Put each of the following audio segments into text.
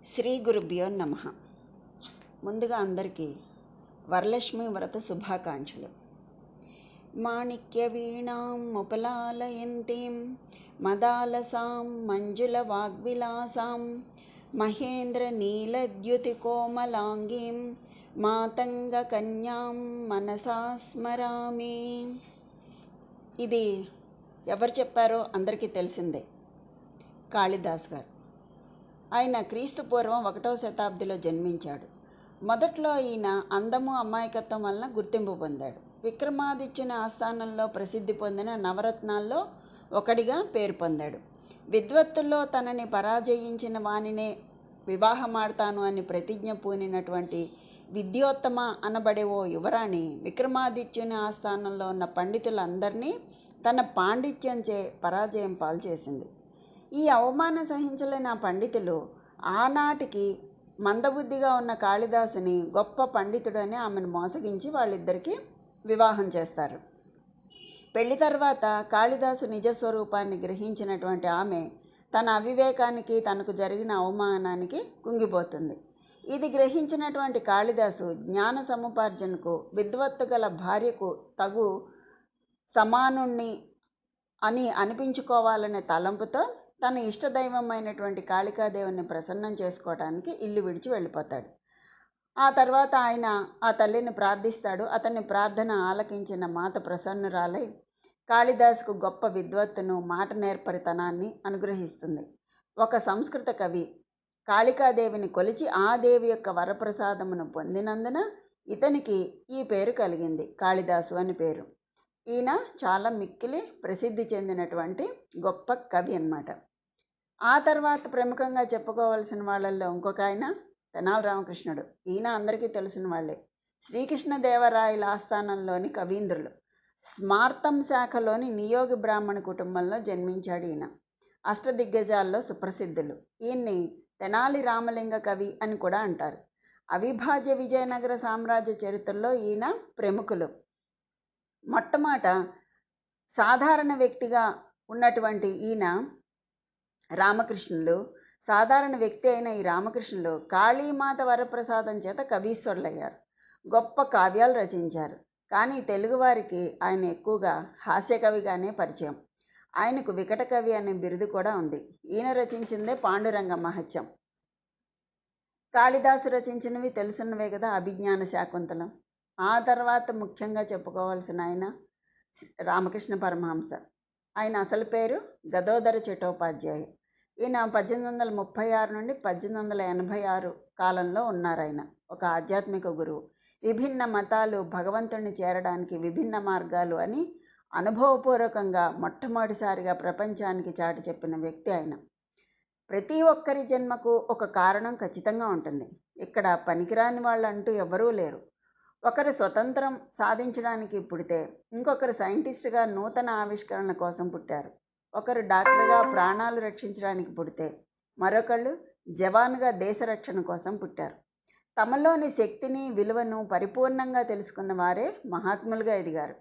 శ్రీ గురుభ్యో నమః. ముందుగా అందరికీ వరలక్ష్మి వ్రత శుభాకాంక్షలు. మాణిక్య వీణాం ముపలాలయంతీం మదాలసాం మంజుల వాగ్విలాసాం మహేంద్ర నీలద్యుతి కోమలాంగీం మాతంగ కన్యాం మనసా స్మరామి. ఇది ఎవరు చెప్పారో అందరికీ తెలిసిందే, కాళిదాస్ గారు. ఆయన క్రీస్తు పూర్వం 1వ శతాబ్దిలో జన్మించాడు. మొదట్లో ఈయన అందము అమాయకత్వం వలన గుర్తింపు పొందాడు. విక్రమాదిత్యుని ఆస్థానంలో ప్రసిద్ధి పొందిన నవరత్నాల్లో ఒకడిగా పేరు పొందాడు. విద్వత్తుల్లో తనని పరాజయించిన వానినే వివాహమాడతాను అని ప్రతిజ్ఞ పూనినటువంటి విద్యోత్తమ అనబడే ఓ యువరాణి విక్రమాదిత్యుని ఆస్థానంలో ఉన్న పండితులందరినీ తన పాండిత్యంచే పరాజయం పాల్చేసింది. ఈ అవమానం సహించలేని ఆ పండితులు ఆనాటికి మందబుద్ధిగా ఉన్న కాళిదాసుని గొప్ప పండితుడని ఆమెను మోసగించి వాళ్ళిద్దరికీ వివాహం చేస్తారు. పెళ్లి తర్వాత కాళిదాసు నిజస్వరూపాన్ని గ్రహించినటువంటి ఆమె తన అవివేకానికి, తనకు జరిగిన అవమానానికి కుంగిపోతుంది. ఇది గ్రహించినటువంటి కాళిదాసు జ్ఞాన సముపార్జనకు, విద్వత్తు గల భార్యకు తగు సమానుణ్ణి అని అనిపించుకోవాలనే తలంపుతో తన ఇష్టదైవమైనటువంటి కాళికాదేవిని ప్రసన్నం చేసుకోవడానికి ఇల్లు విడిచి వెళ్ళిపోతాడు. ఆ తర్వాత ఆయన ఆ తల్లిని ప్రార్థిస్తాడు. అతని ప్రార్థన ఆలకించిన మాత ప్రసన్నురాలై కాళిదాసుకు గొప్ప విద్వత్తును, మాట నేర్పరితనాన్ని అనుగ్రహిస్తుంది. ఒక సంస్కృత కవి కాళికాదేవిని కొలిచి ఆ దేవి యొక్క వరప్రసాదమును పొందినందున ఇతనికి ఈ పేరు కలిగింది, కాళిదాసు అని పేరు. ఈయన చాలా మిక్కిలి ప్రసిద్ధి చెందినటువంటి గొప్ప కవి అన్నమాట. ఆ తర్వాత ప్రముఖంగా చెప్పుకోవాల్సిన వాళ్ళల్లో ఇంకొక ఆయన తెనాలి రామకృష్ణుడు. ఈయన అందరికీ తెలిసిన వాళ్ళే. శ్రీకృష్ణదేవరాయల ఆస్థానంలోని కవీంద్రులు. స్మార్తం శాఖలోని నియోగి బ్రాహ్మణ కుటుంబంలో జన్మించాడు ఈయన. అష్టదిగ్గజాల్లో సుప్రసిద్ధులు. ఈయన్ని తెనాలి రామలింగ కవి అని కూడా అంటారు. అవిభాజ్య విజయనగర సామ్రాజ్య చరిత్రలో ఈయన ప్రముఖులు. మొట్టమొదట సాధారణ వ్యక్తిగా ఉన్నటువంటి ఈయన రామకృష్ణులు, సాధారణ వ్యక్తి అయిన ఈ రామకృష్ణులు కాళీమాత వరప్రసాదం చేత కవీశ్వరులయ్యారు. గొప్ప కావ్యాలు రచించారు. కానీ తెలుగువారికి ఆయన ఎక్కువగా హాస్యకవిగానే పరిచయం. ఆయనకు వికట కవి అనే బిరుదు కూడా ఉంది. ఈయన రచించిందే పాండురంగ మహత్యం. కాళిదాసు రచించినవి తెలుసున్నవే కదా, అభిజ్ఞాన శాకుంతలం. ఆ తర్వాత ముఖ్యంగా చెప్పుకోవాల్సిన ఆయన రామకృష్ణ పరమహంస. ఆయన అసలు పేరు గదోదర చటోపాధ్యాయ. ఈయన 1836 నుండి 1886 కాలంలో ఉన్నారు. ఆయన ఒక ఆధ్యాత్మిక గురువు. విభిన్న మతాలు భగవంతుణ్ణి చేరడానికి విభిన్న మార్గాలు అని అనుభవపూర్వకంగా మొట్టమొదటిసారిగా ప్రపంచానికి చాటి చెప్పిన వ్యక్తి ఆయన. ప్రతి ఒక్కరి జన్మకు ఒక కారణం ఖచ్చితంగా ఉంటుంది. ఇక్కడ పనికిరాని వాళ్ళు అంటూ ఎవరూ లేరు. ఒకరు స్వతంత్రం సాధించడానికి పుడితే, ఇంకొకరు సైంటిస్టుగా నూతన ఆవిష్కరణల కోసం పుట్టారు. ఒకరు డాక్టర్గా ప్రాణాలు రక్షించడానికి పుడితే, మరొకళ్ళు జవాన్గా దేశ రక్షణ కోసం పుట్టారు. తమలోని శక్తిని, విలువను పరిపూర్ణంగా తెలుసుకున్న వారే మహాత్ములుగా ఎదిగారు.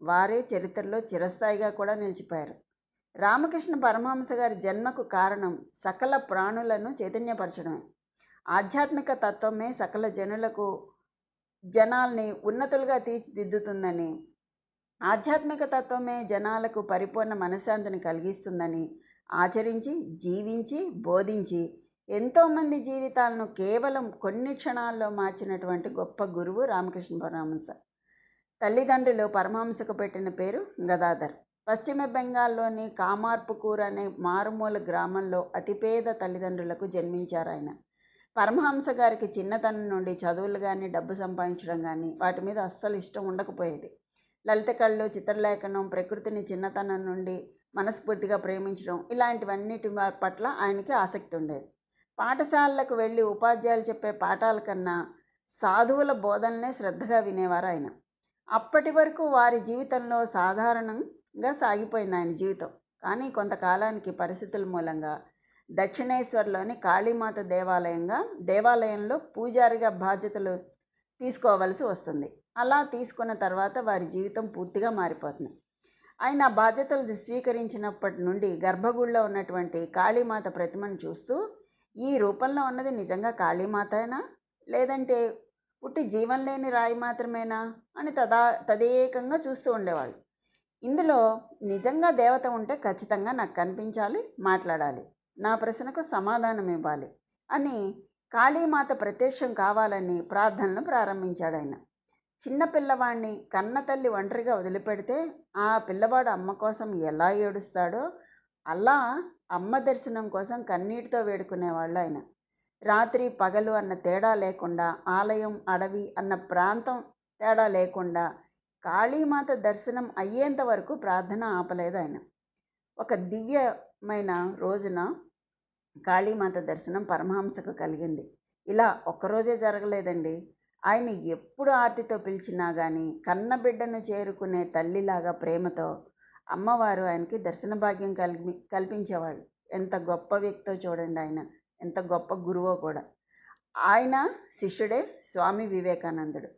వారే చరిత్రలో చిరస్థాయిగా కూడా నిలిచిపోయారు. రామకృష్ణ పరమహంస గారి జన్మకు కారణం సకల ప్రాణులను చైతన్యపరచడమే. ఆధ్యాత్మిక తత్వమే సకల జనాల్ని ఉన్నతులుగా తీర్చిదిద్దుతుందని, ఆధ్యాత్మిక తత్వమే జనాలకు పరిపూర్ణ మనశ్శాంతిని కలిగిస్తుందని ఆచరించి, జీవించి, బోధించి ఎంతోమంది జీవితాలను కేవలం కొన్ని క్షణాల్లో మార్చినటువంటి గొప్ప గురువు రామకృష్ణ పరమహంస. తల్లిదండ్రులు పరమహంసకు పెట్టిన పేరు గదాధర్. పశ్చిమ బెంగాల్లోని కామార్పుకూర్ అనే మారుమూల గ్రామంలో అతిపేద తల్లిదండ్రులకు జన్మించారు ఆయన. పరమహంస గారికి చిన్నతనం నుండి చదువులు కానీ, డబ్బు సంపాదించడం కానీ వాటి మీద అస్సలు ఇష్టం ఉండకపోయేది. లలిత కళలు, చిత్రలేఖనం, ప్రకృతిని చిన్నతనం నుండి మనస్ఫూర్తిగా ప్రేమించడం, ఇలాంటివన్నిటి పట్ల ఆయనకి ఆసక్తి ఉండేది. పాఠశాలలకు వెళ్ళి ఉపాధ్యాయులు చెప్పే పాఠాల కన్నా సాధువుల బోధనలే శ్రద్ధగా వినేవారు ఆయన. అప్పటి వరకు వారి జీవితంలో సాధారణంగా సాగిపోయింది ఆయన జీవితం. కానీ కొంతకాలానికి పరిస్థితుల మూలంగా దక్షిణేశ్వర్లోని కాళీమాత దేవాలయంలో పూజారిగా బాధ్యతలు తీసుకోవలసి వస్తుంది. అలా తీసుకున్న తర్వాత వారి జీవితం పూర్తిగా మారిపోతుంది. ఆయన ఆ బాధ్యతలు స్వీకరించినప్పటి నుండి గర్భగుడిలో ఉన్నటువంటి కాళీమాత ప్రతిమను చూస్తూ ఈ రూపంలో ఉన్నది నిజంగా కాళీమాతేనా, లేదంటే ఉట్టి జీవం లేని రాయి మాత్రమేనా అని తదేకంగా చూస్తూ ఉండేవాళ్ళు. ఇందులో నిజంగా దేవత ఉంటే ఖచ్చితంగా నాకు కనిపించాలి, మాట్లాడాలి, నా ప్రశ్నకు సమాధానం ఇవ్వాలి అని కాళీమాత ప్రత్యక్షం కావాలని ప్రార్థనలు ప్రారంభించాడు ఆయన. చిన్న పిల్లవాడిని కన్న తల్లి ఒంటరిగా వదిలిపెడితే ఆ పిల్లవాడు అమ్మ కోసం ఎలా ఏడుస్తాడో అలా అమ్మ దర్శనం కోసం కన్నీటితో వేడుకునేవాళ్ళు ఆయన. రాత్రి పగలు అన్న తేడా లేకుండా, ఆలయం అడవి అన్న ప్రాంతం తేడా లేకుండా కాళీమాత దర్శనం అయ్యేంత వరకు ప్రార్థన ఆపలేదు ఆయన. ఒక దివ్యమైన రోజున కాళీమాత దర్శనం పరమహంసకు కలిగింది. ఇలా ఒక్కరోజే జరగలేదండి. ఆయన ఎప్పుడు ఆర్తితో పిలిచినా కానీ కన్న బిడ్డను చేరుకునే తల్లిలాగా ప్రేమతో అమ్మవారు ఆయనకి దర్శన భాగ్యం కల్పించేవాళ్ళు. ఎంత గొప్ప వ్యక్తో చూడండి ఆయన, ఎంత గొప్ప గురువో కూడా. ఆయన శిష్యుడే స్వామి వివేకానందుడు.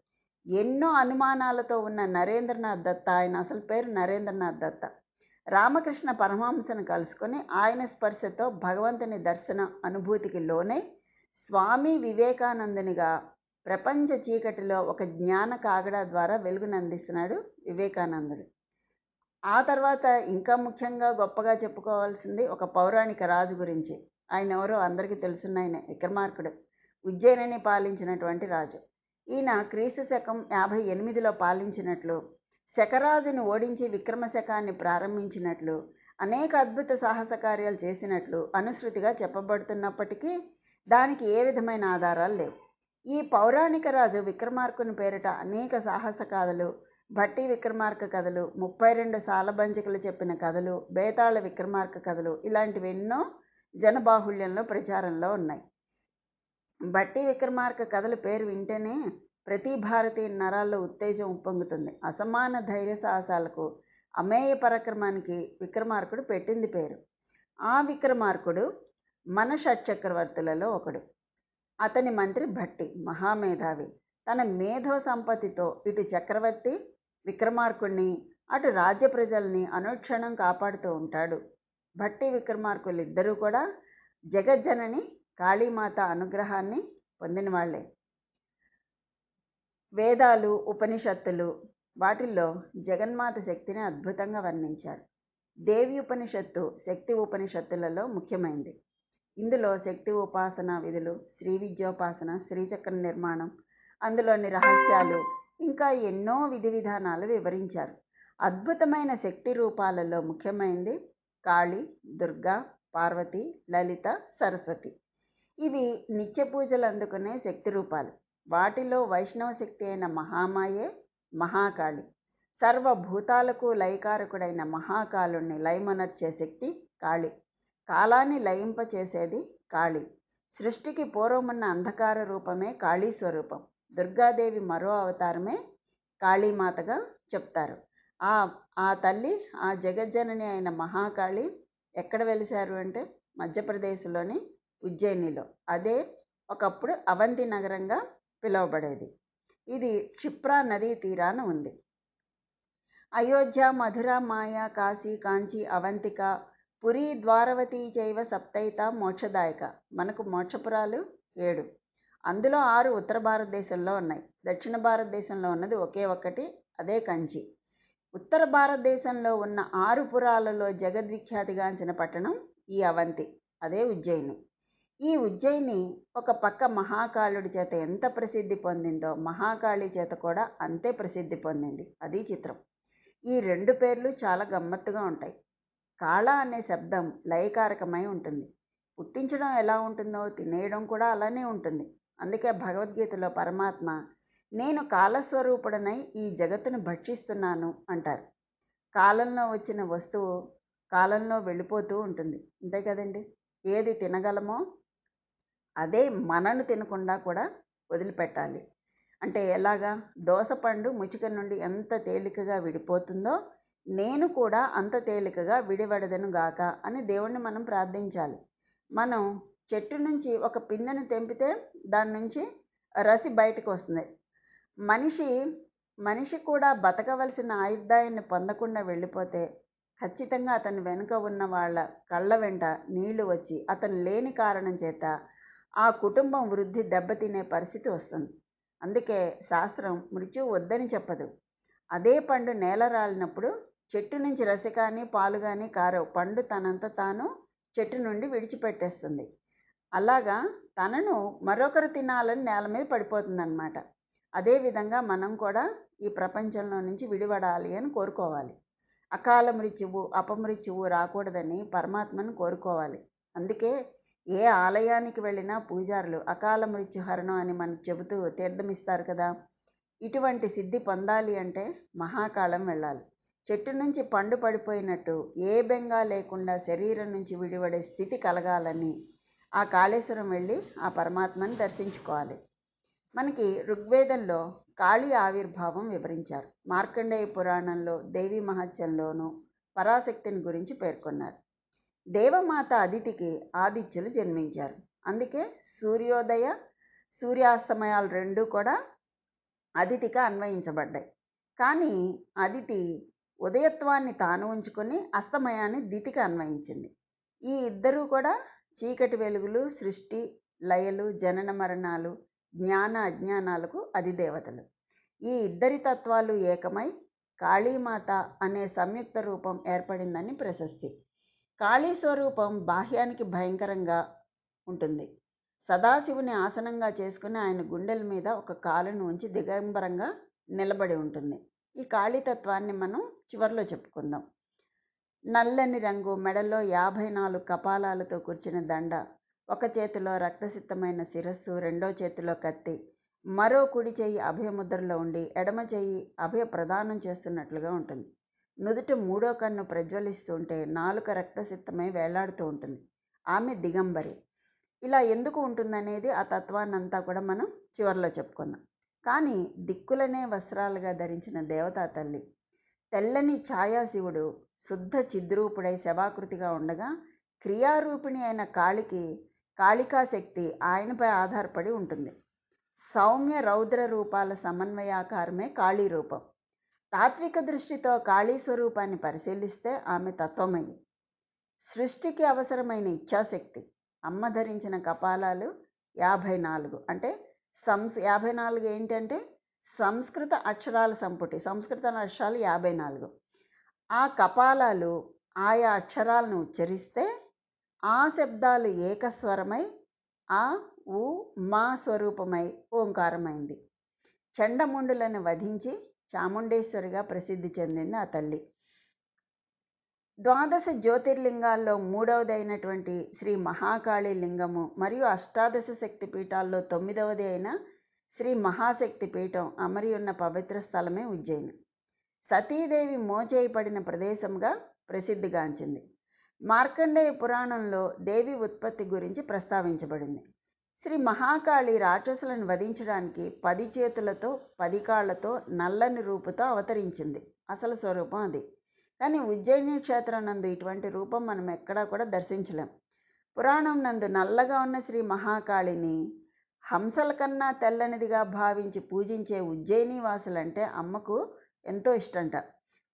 ఎన్నో అనుమానాలతో ఉన్న నరేంద్రనాథ్ దత్త, ఆయన అసలు పేరు నరేంద్రనాథ్ దత్త, రామకృష్ణ పరమహంసను కలుసుకొని ఆయన స్పర్శతో భగవంతుని దర్శన అనుభూతికి లోనై స్వామి వివేకానందునిగా ప్రపంచ చీకటిలో ఒక జ్ఞాన కాగడా ద్వారా వెలుగును అందిస్తున్నాడు వివేకానందుడు. ఆ తర్వాత ఇంకా ముఖ్యంగా గొప్పగా చెప్పుకోవాల్సింది ఒక పౌరాణిక రాజు గురించి. ఆయన ఎవరో అందరికీ తెలుసున్నాయనే, విక్రమార్కుడు, ఉజ్జయినిని పాలించినటువంటి రాజు. ఈయన క్రీస్తు శకం 58లో పాలించినట్లు, శకరాజును ఓడించి విక్రమశకాన్ని ప్రారంభించినట్లు, అనేక అద్భుత సాహస కార్యాలు చేసినట్లు అనుశృతిగా చెప్పబడుతున్నప్పటికీ దానికి ఏ విధమైన ఆధారాలు లేవు. ఈ పౌరాణిక రాజు విక్రమార్కుని పేరిట అనేక సాహస కథలు, భట్టి విక్రమార్క కథలు, 32 సాలబంచికలు చెప్పిన కథలు, బేతాళ విక్రమార్క కథలు ఇలాంటివి ఎన్నో జనబాహుళ్యంలో ప్రచారంలో ఉన్నాయి. భట్టి విక్రమార్క కథల పేరు వింటేనే ప్రతి భారతీయ నరాల్లో ఉత్తేజం ఉప్పొంగుతుంది. అసమాన ధైర్య సాహసాలకు, అమేయ పరాక్రమానికి విక్రమార్కుడు పెట్టింది పేరు. ఆ విక్రమార్కుడు మన షట్చక్రవర్తులలో ఒకడు. అతని మంత్రి భట్టి, మహామేధావి. తన మేధో సంపత్తితో ఇటు చక్రవర్తి విక్రమార్కుడిని, అటు రాజ్య ప్రజల్ని అనుక్షణం కాపాడుతూ ఉంటాడు. భట్టి విక్రమార్కులిద్దరూ కూడా జగజ్జనని కాళీమాత అనుగ్రహాన్ని పొందిన వాళ్ళే. వేదాలు, ఉపనిషత్తులు వాటిల్లో జగన్మాత శక్తిని అద్భుతంగా వర్ణించారు. దేవి ఉపనిషత్తు శక్తి ఉపనిషత్తులలో ముఖ్యమైనది. ఇందులో శక్తి ఉపాసన విధులు, శ్రీ విద్యోపాసన, శ్రీచక్ర నిర్మాణం, అందులోని రహస్యాలు, ఇంకా ఎన్నో విధి విధానాలు వివరించారు. అద్భుతమైన శక్తి రూపాలలో ముఖ్యమైనది కాళి, దుర్గా, పార్వతి, లలిత, సరస్వతి. ఇవి నిత్య పూజలు అందుకునే శక్తి రూపాలు. వాటిలో వైష్ణవ శక్తి అయిన మహామాయే మహాకాళి. సర్వభూతాలకు లయకారకుడైన మహాకాలుణ్ణి లయమనర్చే శక్తి కాళి. కాలాన్ని లయింపచేసేది కాళి. సృష్టికి పూర్వమున్న అంధకార రూపమే కాళీ స్వరూపం. దుర్గాదేవి మరో అవతారమే కాళీమాతగా చెప్తారు. ఆ తల్లి, ఆ జగజ్జనని అయిన మహాకాళి ఎక్కడ వెలిశారు అంటే మధ్యప్రదేశ్లోని ఉజ్జయినిలో. అదే ఒకప్పుడు అవంతి నగరంగా పిలువబడేది. ఇది క్షిప్రా నదీ తీరాన ఉంది. అయోధ్య, మధుర, మాయా, కాశీ, కాంచి, అవంతిక, పురి, ద్వారవతి చైవ సప్తైత మోక్షదాయక. మనకు మోక్షపురాలు 7. అందులో 6 ఉత్తర భారతదేశంలో ఉన్నాయి. దక్షిణ భారతదేశంలో ఉన్నది ఒకే ఒక్కటి, అదే కంచి. ఉత్తర భారతదేశంలో ఉన్న 6 పురాలలో జగద్విఖ్యాతిగాంచిన పట్టణం ఈ అవంతి, అదే ఉజ్జయిని. ఈ ఉజ్జయిని ఒక పక్క మహాకాళుడి చేత ఎంత ప్రసిద్ధి పొందిందో మహాకాళి చేత కూడా అంతే ప్రసిద్ధి పొందింది. అది చిత్రం. ఈ 2 పేర్లు చాలా గమ్మత్తుగా ఉంటాయి. కాళ అనే శబ్దం లయకారకమై ఉంటుంది. పుట్టించడం ఎలా ఉంటుందో తినేయడం కూడా అలానే ఉంటుంది. అందుకే భగవద్గీతలో పరమాత్మ నేను కాలస్వరూపుడనై ఈ జగత్తును భక్షిస్తున్నాను అంటారు. కాలంలో వచ్చిన వస్తువు కాలంలో వెళ్ళిపోతూ ఉంటుంది, అంతే కదండి. ఏది తినగలమో అదే మనను తినకుండా కూడా వదిలిపెట్టాలి. అంటే ఎలాగా? దోసపండు ముచిక నుండి ఎంత తేలికగా విడిపోతుందో నేను కూడా అంత తేలికగా విడివడదను గాక అని దేవుణ్ణి మనం ప్రార్థించాలి. మనం చెట్టు నుంచి ఒక పిందెను తెంపితే దాని నుంచి రసి బయటకు వస్తుంది. మనిషి కూడా బతకవలసిన ఆయుర్దాయాన్ని పొందకుండా వెళ్ళిపోతే ఖచ్చితంగా అతని వెనుక ఉన్న వాళ్ళ కళ్ళ వెంట నీళ్లు వచ్చి అతను లేని కారణం చేత ఆ కుటుంబం వృద్ధి దెబ్బతినే పరిస్థితి వస్తుంది. అందుకే శాస్త్రం మృత్యువు వద్దని చెప్పదు. అదే పండు నేల రాలినప్పుడు చెట్టు నుంచి రసి కానీ పాలు కానీ కారవు, పండు తనంత తాను చెట్టు నుండి విడిచిపెట్టేస్తుంది. అలాగా తనను మరొకరు తినాలని నేల మీద పడిపోతుందన్నమాట. అదేవిధంగా మనం కూడా ఈ ప్రపంచంలో నుంచి విడిపడాలి అని కోరుకోవాలి. అకాల మృత్యువు అపమృత్యువు రాకూడదని పరమాత్మను కోరుకోవాలి. అందుకే ఏ ఆలయానికి వెళ్ళినా పూజారులు అకాల మృత్యుహరణం అని మనకు చెబుతూ తీర్థమిస్తారు కదా. ఇటువంటి సిద్ధి పొందాలి అంటే మహాకాళం వెళ్ళాలి. చెట్టు నుంచి పండు పడిపోయినట్టు ఏ బెంగా లేకుండా శరీరం నుంచి విడిపడే స్థితి కలగాలని ఆ కాళేశ్వరం వెళ్ళి ఆ పరమాత్మని దర్శించుకోవాలి. మనకి ఋగ్వేదంలో కాళీ ఆవిర్భావం వివరించారు. మార్కండేయ పురాణంలో దేవి మహత్యంలోనూ పరాశక్తిని గురించి పేర్కొన్నారు. దేవమాత అదితికి ఆదిత్యులు జన్మించారు. అందుకే సూర్యోదయ సూర్యాస్తమయాలు రెండూ కూడా అదితికి అన్వయించబడ్డాయి. కానీ అదితి ఉదయత్వాన్ని తాను ఉంచుకొని అస్తమయాన్ని దితికి అన్వయించింది. ఈ ఇద్దరూ కూడా చీకటి వెలుగులు, సృష్టి లయలు, జనన మరణాలు, జ్ఞాన అజ్ఞానాలకు అధిదేవతలు. ఈ ఇద్దరి తత్వాలు ఏకమై కాళీమాత అనే సంయుక్త రూపం ఏర్పడిందని ప్రశస్తి. కాళీ స్వరూపం బాహ్యానికి భయంకరంగా ఉంటుంది. సదాశివుని ఆసనంగా చేసుకుని ఆయన గుండెల మీద ఒక కాలును ఉంచి దిగంబరంగా నిలబడి ఉంటుంది. ఈ కాళీతత్వాన్ని మనం చివరిలో చెప్పుకుందాం. నల్లని రంగు, మెడలో 54 కపాలాలతో కూర్చున్న దండ, ఒక చేతిలో రక్తసిక్తమైన శిరస్సు, రెండో చేతిలో కత్తి, మరో కుడి చెయ్యి అభయముద్రలో ఉండి ఎడమ చెయ్యి అభయ ప్రదానం చేస్తున్నట్లుగా ఉంటుంది. నుదుట మూడో కన్ను ప్రజ్వలిస్తుంటే నాలుక రక్తసిక్తమై వేలాడుతూ ఉంటుంది. ఆమె దిగంబరి. ఇలా ఎందుకు ఉంటుందనేది ఆ తత్వాన్నంతా కూడా మనం చివరిలో చెప్పుకుందాం. కానీ దిక్కులనే వస్త్రాలుగా ధరించిన దేవతా తల్లి, తెల్లని ఛాయాశివుడు శుద్ధ చిద్రూపుడై శవాకృతిగా ఉండగా క్రియారూపిణి అయిన కాళికాశక్తి ఆయనపై ఆధారపడి ఉంటుంది. సౌమ్య రౌద్ర రూపాల సమన్వయాకారమే కాళీ రూపం. తాత్విక దృష్టితో కాళీ స్వరూపాన్ని పరిశీలిస్తే ఆమె తత్వమయి, సృష్టికి అవసరమైన ఇచ్ఛాశక్తి. అమ్మ ధరించిన కపాలాలు 54. అంటే 54 ఏంటంటే సంస్కృత అక్షరాల సంపుటి. సంస్కృత అక్షరాలు 54. ఆ కపాలాలు ఆయా అక్షరాలను ఉచ్చరిస్తే ఆ శబ్దాలు ఏకస్వరమై ఆ ఉ మా స్వరూపమై ఓంకారమైంది. చండముండులను వధించి చాముండేశ్వరిగా ప్రసిద్ధి చెందింది ఆ తల్లి. ద్వాదశ జ్యోతిర్లింగాల్లో మూడవదైనటువంటి శ్రీ మహాకాళి లింగము మరియు అష్టాదశ శక్తి పీఠాల్లో 9వది అయిన శ్రీ మహాశక్తి పీఠం అమరి ఉన్న పవిత్ర స్థలమే ఉజ్జయిని. సతీదేవి మోచేయబడిన ప్రదేశంగా ప్రసిద్ధిగాంచింది. మార్కండేయ పురాణంలో దేవి ఉత్పత్తి గురించి ప్రస్తావించబడింది. శ్రీ మహాకాళి రాక్షసులను వధించడానికి 10 చేతులతో 10 కాళ్లతో నల్లని రూపుతో అవతరించింది. అసలు స్వరూపం అది. కానీ ఉజ్జయిని క్షేత్రం నందు ఇటువంటి రూపం మనం ఎక్కడా కూడా దర్శించలేం. పురాణం నందు నల్లగా ఉన్న శ్రీ మహాకాళిని హంసల కన్నా తెల్లనిదిగా భావించి పూజించే ఉజ్జయిని వాసులంటే అమ్మకు ఎంతో ఇష్టంట.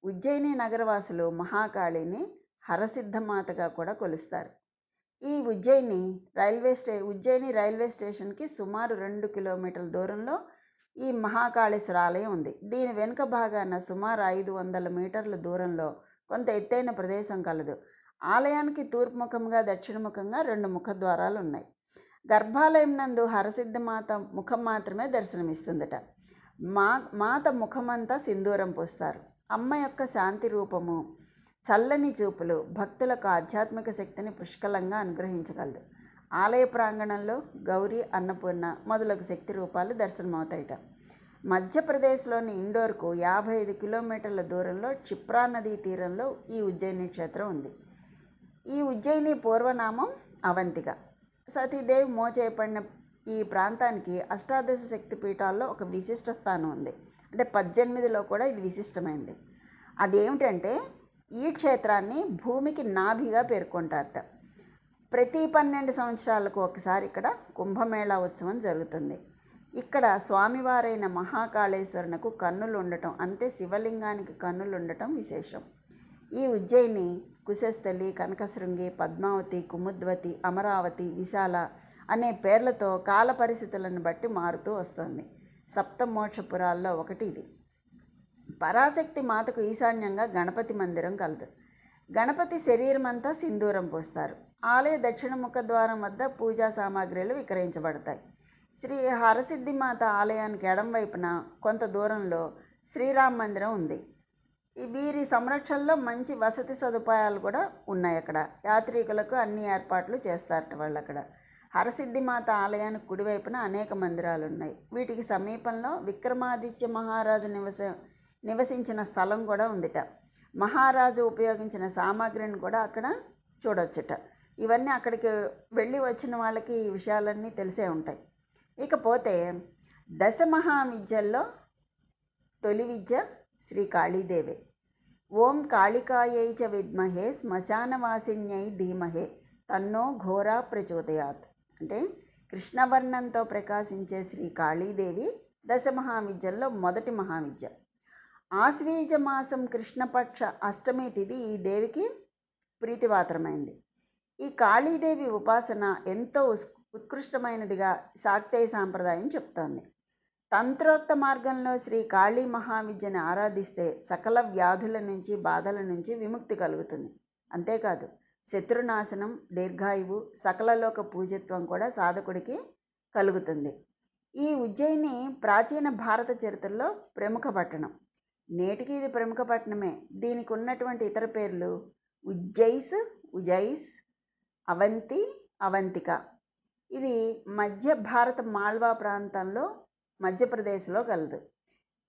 ఉజ్జయిని నగరవాసులు మహాకాళిని హరసిద్ధమాతగా కూడా కొలుస్తారు. ఈ ఉజ్జయిని రైల్వే స్టేషన్కి సుమారు 2 కిలోమీటర్ల దూరంలో ఈ మహాకాళేశ్వర ఆలయం ఉంది. దీని వెనుక భాగాన సుమారు 500 మీటర్ల దూరంలో కొంత ఎత్తైన ప్రదేశం కలదు. ఆలయానికి తూర్పుముఖంగా దక్షిణముఖంగా 2 ముఖద్వారాలు ఉన్నాయి. గర్భాలయం నందు హరసిద్ధమాత ముఖం మాత్రమే దర్శనమిస్తుందట. మాత ముఖమంతా సింధూరం పూస్తారు. అమ్మ యొక్క శాంతి రూపము, చల్లని చూపులు భక్తులకు ఆధ్యాత్మిక శక్తిని పుష్కలంగా అనుగ్రహించగలదు. ఆలయ ప్రాంగణంలో గౌరీ, అన్నపూర్ణ మొదలగు శక్తి రూపాలు దర్శనమవుతాయిట. మధ్యప్రదేశ్లోని ఇండోర్కు 55 కిలోమీటర్ల దూరంలో క్షిప్రా నదీ తీరంలో ఈ ఉజ్జయిని క్షేత్రం ఉంది. ఈ ఉజ్జయిని పూర్వనామం అవంతిక. సతీదేవి మోచేయబడిన ఈ ప్రాంతానికి అష్టాదశ శక్తి పీఠాల్లో ఒక విశిష్ట స్థానం ఉంది. అంటే 18లో కూడా ఇది విశిష్టమైంది. అదేమిటంటే ఈ క్షేత్రాన్ని భూమికి నాభిగా పేర్కొంటారట. ప్రతి 12 సంవత్సరాలకు ఒకసారి ఇక్కడ కుంభమేళా ఉత్సవం జరుగుతుంది. ఇక్కడ స్వామివారైన మహాకాళేశ్వరునకు కన్నులు ఉండటం, అంటే శివలింగానికి కన్నులు ఉండటం విశేషం. ఈ ఉజ్జయిని కుశస్థలి, కనకశృంగి, పద్మావతి, కుముద్వతి, అమరావతి, విశాల అనే పేర్లతో కాల పరిస్థితులను బట్టి మారుతూ వస్తుంది. సప్తమోక్షపురాల్లో ఒకటి ఇది. పరాశక్తి మాతకు ఈశాన్యంగా గణపతి మందిరం కలదు. గణపతి శరీరం అంతా సింధూరం పూస్తారు. ఆలయ దక్షిణ ముఖద్వారం వద్ద పూజా సామాగ్రిలు విక్రయించబడతాయి. శ్రీ హరసిద్ధిమాత ఆలయానికి ఎడం వైపున కొంత దూరంలో శ్రీరామ మందిరం ఉంది. వీరి సంరక్షణలో మంచి వసతి సదుపాయాలు కూడా ఉన్నాయి. అక్కడ యాత్రికులకు అన్ని ఏర్పాట్లు చేస్తారట వాళ్ళు. అక్కడ హరసిద్ధిమాత ఆలయానికి కుడివైపున అనేక మందిరాలు ఉన్నాయి. వీటికి సమీపంలో విక్రమాదిత్య మహారాజు నివసించిన స్థలం కూడా ఉందిట. మహారాజు ఉపయోగించిన సామాగ్రిని కూడా అక్కడ చూడొచ్చుట. ఇవన్నీ అక్కడికి వెళ్ళి వచ్చిన వాళ్ళకి ఈ విషయాలన్నీ తెలిసే ఉంటాయి. ఇకపోతే దశమహావిద్యల్లో తొలి విద్య శ్రీ కాళీదేవే. ఓం కాళికాయై చ విద్మహే శ్మశానవాసిన్యై ధీమహే తన్నో ఘోరా ప్రచోదయాత్. అంటే కృష్ణవర్ణంతో ప్రకాశించే శ్రీ కాళీదేవి దశమహావిద్యల్లో మొదటి మహావిద్య. ఆశ్వీజ మాసం కృష్ణపక్ష అష్టమి తిథి ఈ దేవికి ప్రీతిపాత్రమైంది. ఈ కాళీదేవి ఉపాసన ఎంతో ఉత్కృష్టమైనదిగా శాక్తేయ సాంప్రదాయం చెప్తోంది. తంత్రోక్త మార్గంలో శ్రీ కాళీ మహావిద్యని ఆరాధిస్తే సకల వ్యాధుల నుంచి, బాధల నుంచి విముక్తి కలుగుతుంది. అంతేకాదు శత్రునాశనం, దీర్ఘాయువు, సకలలోక పూజిత్వం కూడా సాధకుడికి కలుగుతుంది. ఈ ఉజ్జయిని ప్రాచీన భారత చరిత్రలో ప్రముఖ పట్టణం. నేటికి ఇది ప్రముఖ పట్టణమే. దీనికి ఉన్నటువంటి ఇతర పేర్లు ఉజైస్, అవంతి, అవంతిక. ఇది మధ్య భారత మాల్వా ప్రాంతంలో మధ్యప్రదేశ్లో కలదు.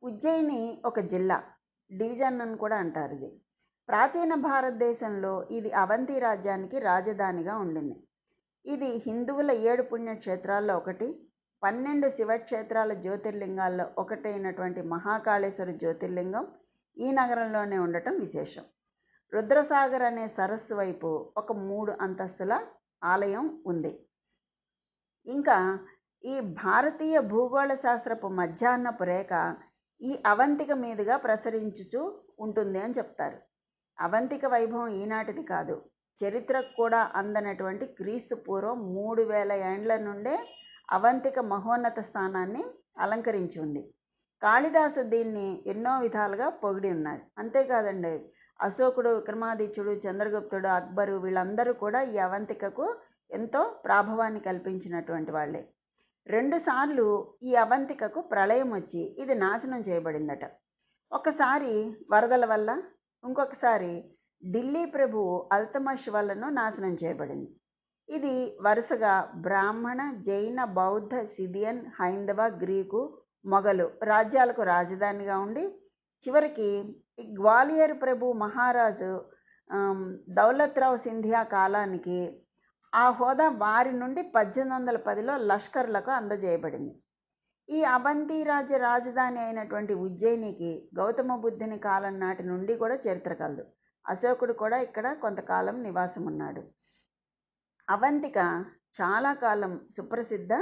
ఉజ్జయిని ఒక జిల్లా, డివిజన్ అని కూడా అంటారు. ఇది ప్రాచీన భారతదేశంలో ఇది అవంతి రాజ్యానికి రాజధానిగా ఉండింది. ఇది హిందువుల 7 పుణ్యక్షేత్రాల్లో ఒకటి, 12 శివక్షేత్రాల జ్యోతిర్లింగాల్లో ఒకటైనటువంటి మహాకాళేశ్వర జ్యోతిర్లింగం ఈ నగరంలోనే ఉండటం విశేషం. రుద్రసాగర్ అనే సరస్సు వైపు ఒక 3 అంతస్తుల ఆలయం ఉంది. ఇంకా ఈ భారతీయ భూగోళ శాస్త్రపు మధ్యాహ్నపు రేఖ ఈ అవంతిక మీదుగా ప్రసరించుచూ ఉంటుంది అని చెప్తారు. అవంతిక వైభవం ఈనాటిది కాదు. చరిత్రకు కూడా అందనటువంటి క్రీస్తు పూర్వం 3000 ఏండ్ల నుండే అవంతిక మహోన్నత స్థానాన్ని అలంకరించి ఉంది. కాళిదాసు దీన్ని ఎన్నో విధాలుగా పొగిడి ఉన్నాడు. అంతేకాదండి, అశోకుడు, విక్రమాదిత్యుడు, చంద్రగుప్తుడు, అక్బరు వీళ్ళందరూ కూడా ఈ అవంతికకు ఎంతో ప్రాభవాన్ని కల్పించినటువంటి వాళ్ళే. 2 సార్లు ఈ అవంతికకు ప్రళయం వచ్చి ఇది నాశనం చేయబడిందట. ఒకసారి వరదల వల్ల, ఇంకొకసారి ఢిల్లీ ప్రభువు అల్తమష్ వల్లను నాశనం చేయబడింది. ఇది వరుసగా బ్రాహ్మణ, జైన, బౌద్ధ, సిథియన్, హైందవ, గ్రీకు, మొఘలు రాజ్యాలకు రాజధానిగా ఉండి చివరికి ఈ గ్వాలియర్ ప్రభు మహారాజు దౌలత్రావు సింధియా కాలానికి ఆ హోదా వారి నుండి 1810లో లష్కర్లకు అందజేయబడింది. ఈ అవంతి రాజ్య రాజధాని అయినటువంటి ఉజ్జయినికి గౌతమ బుద్ధుని కాలం నాటి నుండి కూడా చరిత్ర కలదు. అశోకుడు కూడా ఇక్కడ కొంతకాలం నివాసం ఉన్నాడు. అవంతిక చాలా కాలం సుప్రసిద్ధ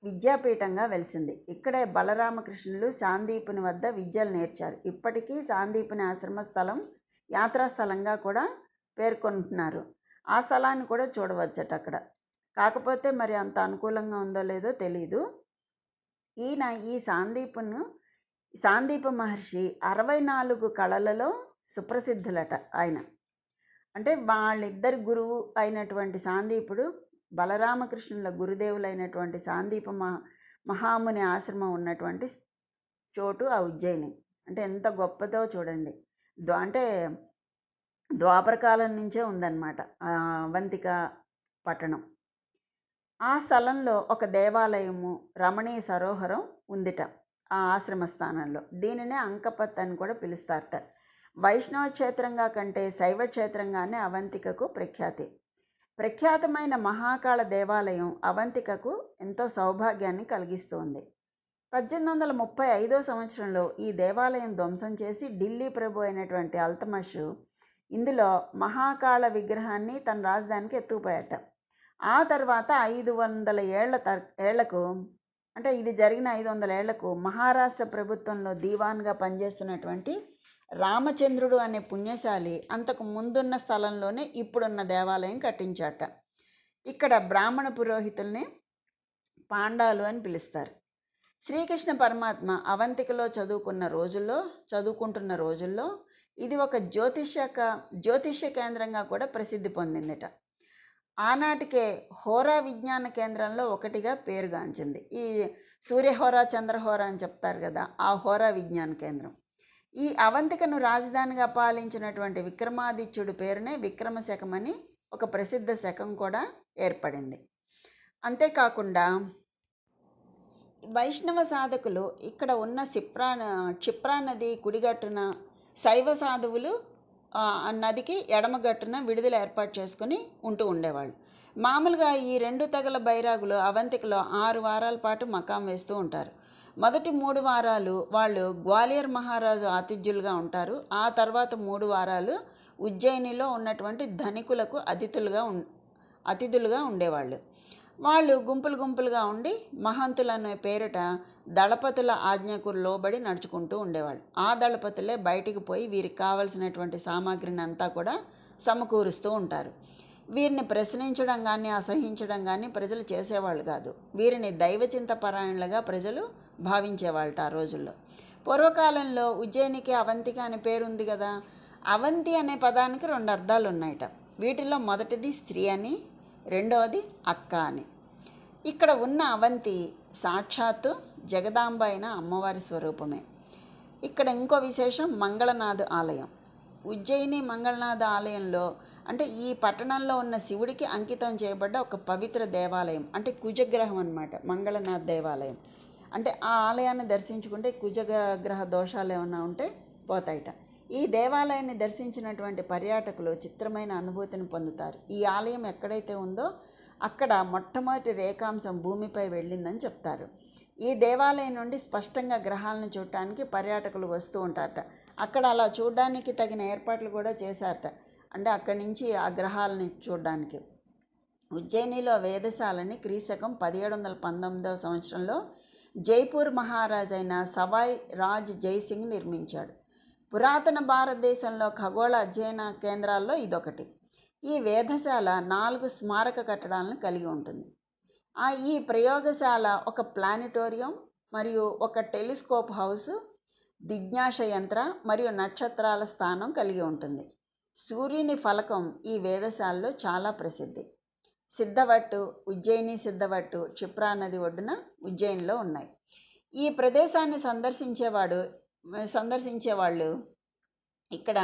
విద్యాపీఠంగా వెలిసింది. ఇక్కడే బలరామకృష్ణులు శాందీపుని వద్ద విద్యలు నేర్చారు. ఇప్పటికీ శాందీపుని ఆశ్రమ స్థలం యాత్రాస్థలంగా కూడా పేర్కొంటున్నారు. ఆ స్థలాన్ని కూడా చూడవచ్చట అక్కడ. కాకపోతే మరి అంత అనుకూలంగా ఉందో లేదో తెలీదు. ఈయన ఈ శాందీప మహర్షి 64 కళలలో సుప్రసిద్ధులట ఆయన. అంటే వాళ్ళిద్దరి గురువు అయినటువంటి శాందీపుడు, బలరామకృష్ణుల గురుదేవులైనటువంటి శాందీప మహాముని ఆశ్రమం ఉన్నటువంటి చోటు ఆ ఉజ్జయిని. అంటే ఎంత గొప్పదో చూడండి. అంటే ద్వాపరకాలం నుంచే ఉందన్నమాట అవంతిక పట్టణం. ఆ స్థలంలో ఒక దేవాలయము, రమణీయ సరోవరం ఉందిట ఆ ఆశ్రమ స్థానంలో. దీనినే అంకపత్ అని కూడా పిలుస్తారట. వైష్ణవ క్షేత్రంగా కంటే శైవ క్షేత్రంగానే అవంతికకు ప్రఖ్యాతమైన మహాకాళ దేవాలయం అవంతికకు ఎంతో సౌభాగ్యాన్ని కలిగిస్తోంది. 1835 సంవత్సరంలో ఈ దేవాలయం ధ్వంసం చేసి ఢిల్లీ ప్రభు అయినటువంటి అల్తమష్ ఇందులో మహాకాళ విగ్రహాన్ని తన రాజధానికి ఎత్తుకుపోయాట. ఆ తర్వాత 500 ఏళ్లకు, అంటే ఇది జరిగిన 500 ఏళ్లకు మహారాష్ట్ర ప్రభుత్వంలో దీవాన్గా పనిచేస్తున్నటువంటి రామచంద్రుడు అనే పుణ్యశాలి అంతకు ముందున్న స్థలంలోనే ఇప్పుడున్న దేవాలయం కట్టించాట. ఇక్కడ బ్రాహ్మణ పురోహితుల్ని పాండాలు అని పిలుస్తారు. శ్రీకృష్ణ పరమాత్మ అవంతికలో చదువుకుంటున్న రోజుల్లో ఇది ఒక జ్యోతిష్య కేంద్రంగా కూడా ప్రసిద్ధి పొందిందిట. ఆనాటికే హోరా విజ్ఞాన కేంద్రంలో ఒకటిగా పేరుగాంచింది. ఈ సూర్యహోరా చంద్రహోరా అని చెప్తారు కదా, ఆ హోరా విజ్ఞాన కేంద్రం. ఈ అవంతికను రాజధానిగా పాలించినటువంటి విక్రమాదిత్యుడి పేరునే విక్రమశకమని ఒక ప్రసిద్ధ శకం కూడా ఏర్పడింది. అంతేకాకుండా వైష్ణవ సాధకులు ఇక్కడ ఉన్న క్షిప్రా నది కుడిగట్టున, శైవ సాధువులు నదికి ఎడమగట్టున విడుదల ఏర్పాటు చేసుకుని ఉంటూ ఉండేవాళ్ళు. మామూలుగా ఈ 2 తెగల బైరాగులు అవంతికలో 6 వారాల పాటు మకాం వేస్తూ ఉంటారు. మొదటి 3 వారాలు వాళ్ళు గ్వాలియర్ మహారాజు ఆతిథ్యులుగా ఉంటారు. ఆ తర్వాత 3 వారాలు ఉజ్జయినిలో ఉన్నటువంటి ధనికులకు అతిథులుగా ఉండేవాళ్ళు. వాళ్ళు గుంపులుగా ఉండి మహంతులనే పేరిట దళపతుల ఆజ్ఞకు లోబడి నడుచుకుంటూ ఉండేవాళ్ళు. ఆ దళపతులే బయటికి పోయి వీరికి కావలసినటువంటి సామాగ్రిని అంతా కూడా సమకూరుస్తూ ఉంటారు. వీరిని ప్రశ్నించడం కానీ అసహించడం కానీ ప్రజలు చేసేవాళ్ళు కాదు. వీరిని దైవచింత పరాయణులుగా ప్రజలు భావించేవాళ్ళట ఆ రోజుల్లో. పూర్వకాలంలో ఉజ్జయినికి అవంతిక అనే పేరుంది కదా. అవంతి అనే పదానికి 2 అర్థాలు ఉన్నాయట. వీటిలో మొదటిది స్త్రీ అని, రెండవది అక్క అని. ఇక్కడ ఉన్న అవంతి సాక్షాత్తు జగదాంబ అయిన అమ్మవారి స్వరూపమే. ఇక్కడ ఇంకో విశేషం మంగళనాథ ఆలయం. ఉజ్జయిని మంగళనాథ ఆలయంలో అంటే ఈ పట్టణంలో ఉన్న శివుడికి అంకితం చేయబడ్డ ఒక పవిత్ర దేవాలయం, అంటే కుజగ్రహం అన్నమాట మంగళనాథ దేవాలయం. అంటే ఆ ఆలయాన్ని దర్శించుకుంటే కుజగ్రహ దోషాలు ఏమైనా ఉంటే పోతాయిట. ఈ దేవాలయాన్ని దర్శించినటువంటి పర్యాటకులు చిత్రమైన అనుభూతిని పొందుతారు. ఈ ఆలయం ఎక్కడైతే ఉందో అక్కడ మొట్టమొదటి రేఖాంశం భూమిపై వెళ్ళిందని చెప్తారు. ఈ దేవాలయం నుండి స్పష్టంగా గ్రహాలను చూడటానికి పర్యాటకులు వస్తూ ఉంటారట. అక్కడ అలా చూడడానికి తగిన ఏర్పాట్లు కూడా చేశారట. అంటే అక్కడి నుంచి ఆ గ్రహాలని చూడడానికి. ఉజ్జయినిలో వేదశాలని క్రీశకం 1719వ సంవత్సరంలో జైపూర్ మహారాజైన సవాయ్ రాజ్ జైసింగ్ నిర్మించాడు. పురాతన భారతదేశంలో ఖగోళ అధ్యయన కేంద్రాల్లో ఇదొకటి. ఈ వేధశాల 4 స్మారక కట్టడాలను కలిగి ఉంటుంది. ఈ ప్రయోగశాల ఒక ప్లానిటోరియం మరియు ఒక టెలిస్కోప్ హౌస్, దిజ్ఞాస యంత్ర మరియు నక్షత్రాల స్థానం కలిగి ఉంటుంది. సూర్యుని ఫలకం ఈ వేధశాలలో చాలా ప్రసిద్ధి. సిద్ధవట్టు, ఉజ్జయిని సిద్ధవట్టు క్షిప్రా నది ఒడ్డున ఉజ్జయినిలో ఉన్నాయి. ఈ ప్రదేశాన్ని సందర్శించేవాళ్ళు ఇక్కడ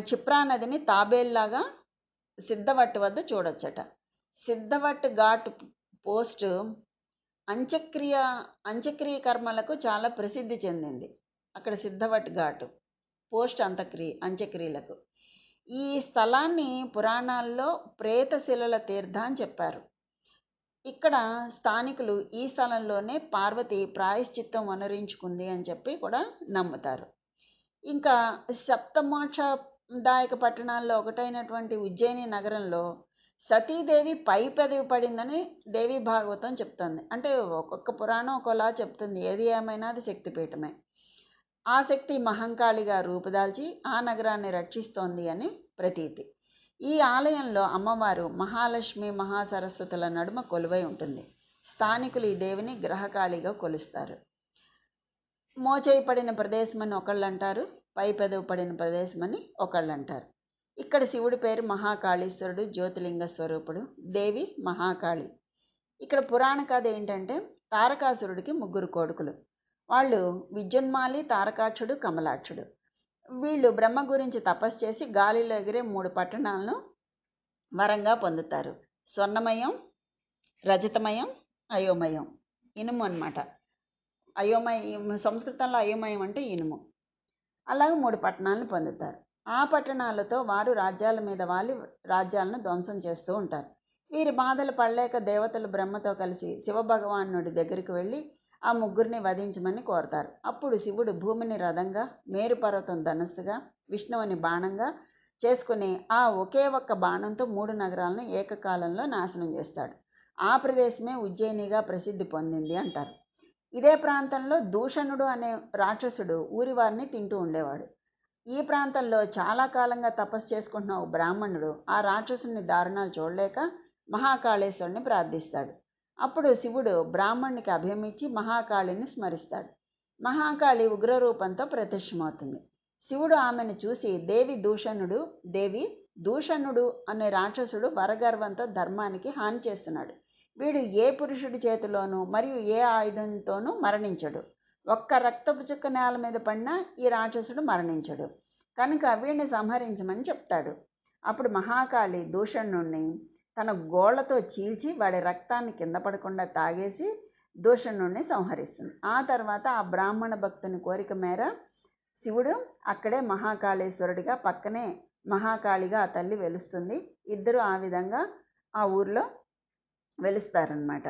క్షిప్రా నదిని తాబేల్లాగా సిద్ధవట్టు వద్ద చూడొచ్చట. సిద్ధవట్టు ఘాట్ పోస్ట్ అంత్యక్రియ కర్మలకు చాలా ప్రసిద్ధి చెందింది. అక్కడ సిద్ధవట్టు ఘాటు పోస్ట్ అంత్యక్రియలకు. ఈ స్థలాన్ని పురాణాల్లో ప్రేతశిలల తీర్థ అని చెప్పారు. ఇక్కడ స్థానికులు ఈ స్థలంలోనే పార్వతి ప్రాయశ్చిత్తం వనరించుకుంది అని చెప్పి కూడా నమ్ముతారు. ఇంకా సప్తమోక్షదాయక పట్టణాల్లో ఒకటైనటువంటి ఉజ్జయిని నగరంలో సతీదేవి పై పెదవి పడిందని దేవి భాగవతం చెప్తుంది. అంటే ఒక్కొక్క పురాణం ఒకలా చెప్తుంది. ఏది ఏమైనా అది శక్తిపీఠమే. ఆ శక్తి మహంకాళిగా రూపుదాల్చి ఆ నగరాన్ని రక్షిస్తోంది అని ప్రతీతి. ఈ ఆలయంలో అమ్మవారు మహాలక్ష్మి మహాసరస్వతుల నడుమ కొలువై ఉంటుంది. స్థానికులు ఈ దేవిని గ్రహకాళిగా కొలుస్తారు. మోచేయి పడిన ప్రదేశమని ఒకళ్ళు అంటారు, పై పెదవి పడిన ప్రదేశమని ఒకళ్ళు అంటారు. ఇక్కడ శివుడి పేరు మహాకాళీశ్వరుడు, జ్యోతిలింగ స్వరూపుడు, దేవి మహాకాళి. ఇక్కడ పురాణ కథ ఏంటంటే తారకాసురుడికి 3 కొడుకులు. వాళ్ళు విద్యున్మాలి, తారకాక్షుడు, కమలాక్షుడు. వీళ్ళు బ్రహ్మ గురించి తపస్సు చేసి గాలిలో ఎగిరే 3 పట్టణాలను వరంగా పొందుతారు. స్వర్ణమయం, రజతమయం, అయోమయం. ఇనుము అన్నమాట. అయోమయం సంస్కృతంలో అయోమయం అంటే ఇనుము. అలాగే 3 పట్టణాలను పొందుతారు. ఆ పట్టణాలతో వారు రాజ్యాల మీద వాలి రాజ్యాలను ధ్వంసం చేస్తూ ఉంటారు. వీరి బాధలు పడలేక దేవతలు బ్రహ్మతో కలిసి శివభగవానుడి దగ్గరికి వెళ్ళి ఆ 3ని వధించమని కోరతారు. అప్పుడు శివుడు భూమిని రథంగా, మేరుపర్వతం ధనస్సుగా, విష్ణువుని బాణంగా చేసుకుని ఆ ఒకే ఒక్క బాణంతో 3 నగరాలను ఏకకాలంలో నాశనం చేస్తాడు. ఆ ప్రదేశమే ఉజ్జయినిగా ప్రసిద్ధి పొందింది అంటారు. ఇదే ప్రాంతంలో దూషణుడు అనే రాక్షసుడు ఊరి వారిని తింటూ ఉండేవాడు. ఈ ప్రాంతంలో చాలా కాలంగా తపస్సు చేసుకుంటున్న ఒక బ్రాహ్మణుడు ఆ రాక్షసుని దారుణాలు చూడలేక మహాకాళేశ్వరుని ప్రార్థిస్తాడు. అప్పుడు శివుడు బ్రాహ్మణునికి అభయమిచ్చి మహాకాళిని స్మరిస్తాడు. మహాకాళి ఉగ్రరూపంతో ప్రత్యక్షమవుతుంది. శివుడు ఆమెను చూసి దేవి దూషణుడు అనే రాక్షసుడు వరగర్వంతో ధర్మానికి హాని చేస్తున్నాడు. వీడు ఏ పురుషుడి చేతిలోనూ మరియు ఏ ఆయుధంతోనూ మరణించడు. ఒక్క రక్తపు చుక్క నేల మీద పడినా ఈ రాక్షసుడు మరణించడు. కనుక వీడిని సంహరించమని చెప్తాడు. అప్పుడు మహాకాళి దూషణుణ్ణి తన గోళ్లతో చీల్చి వాడి రక్తాన్ని కింద పడకుండా తాగేసి దూషణుణ్ణి సంహరిస్తుంది. ఆ తర్వాత ఆ బ్రాహ్మణ భక్తుని కోరిక మేర శివుడు అక్కడే మహాకాళేశ్వరుడిగా, పక్కనే మహాకాళిగా ఆ తల్లి వెలుస్తుంది. ఇద్దరు ఆ విధంగా ఆ ఊర్లో వెలుస్తారనమాట.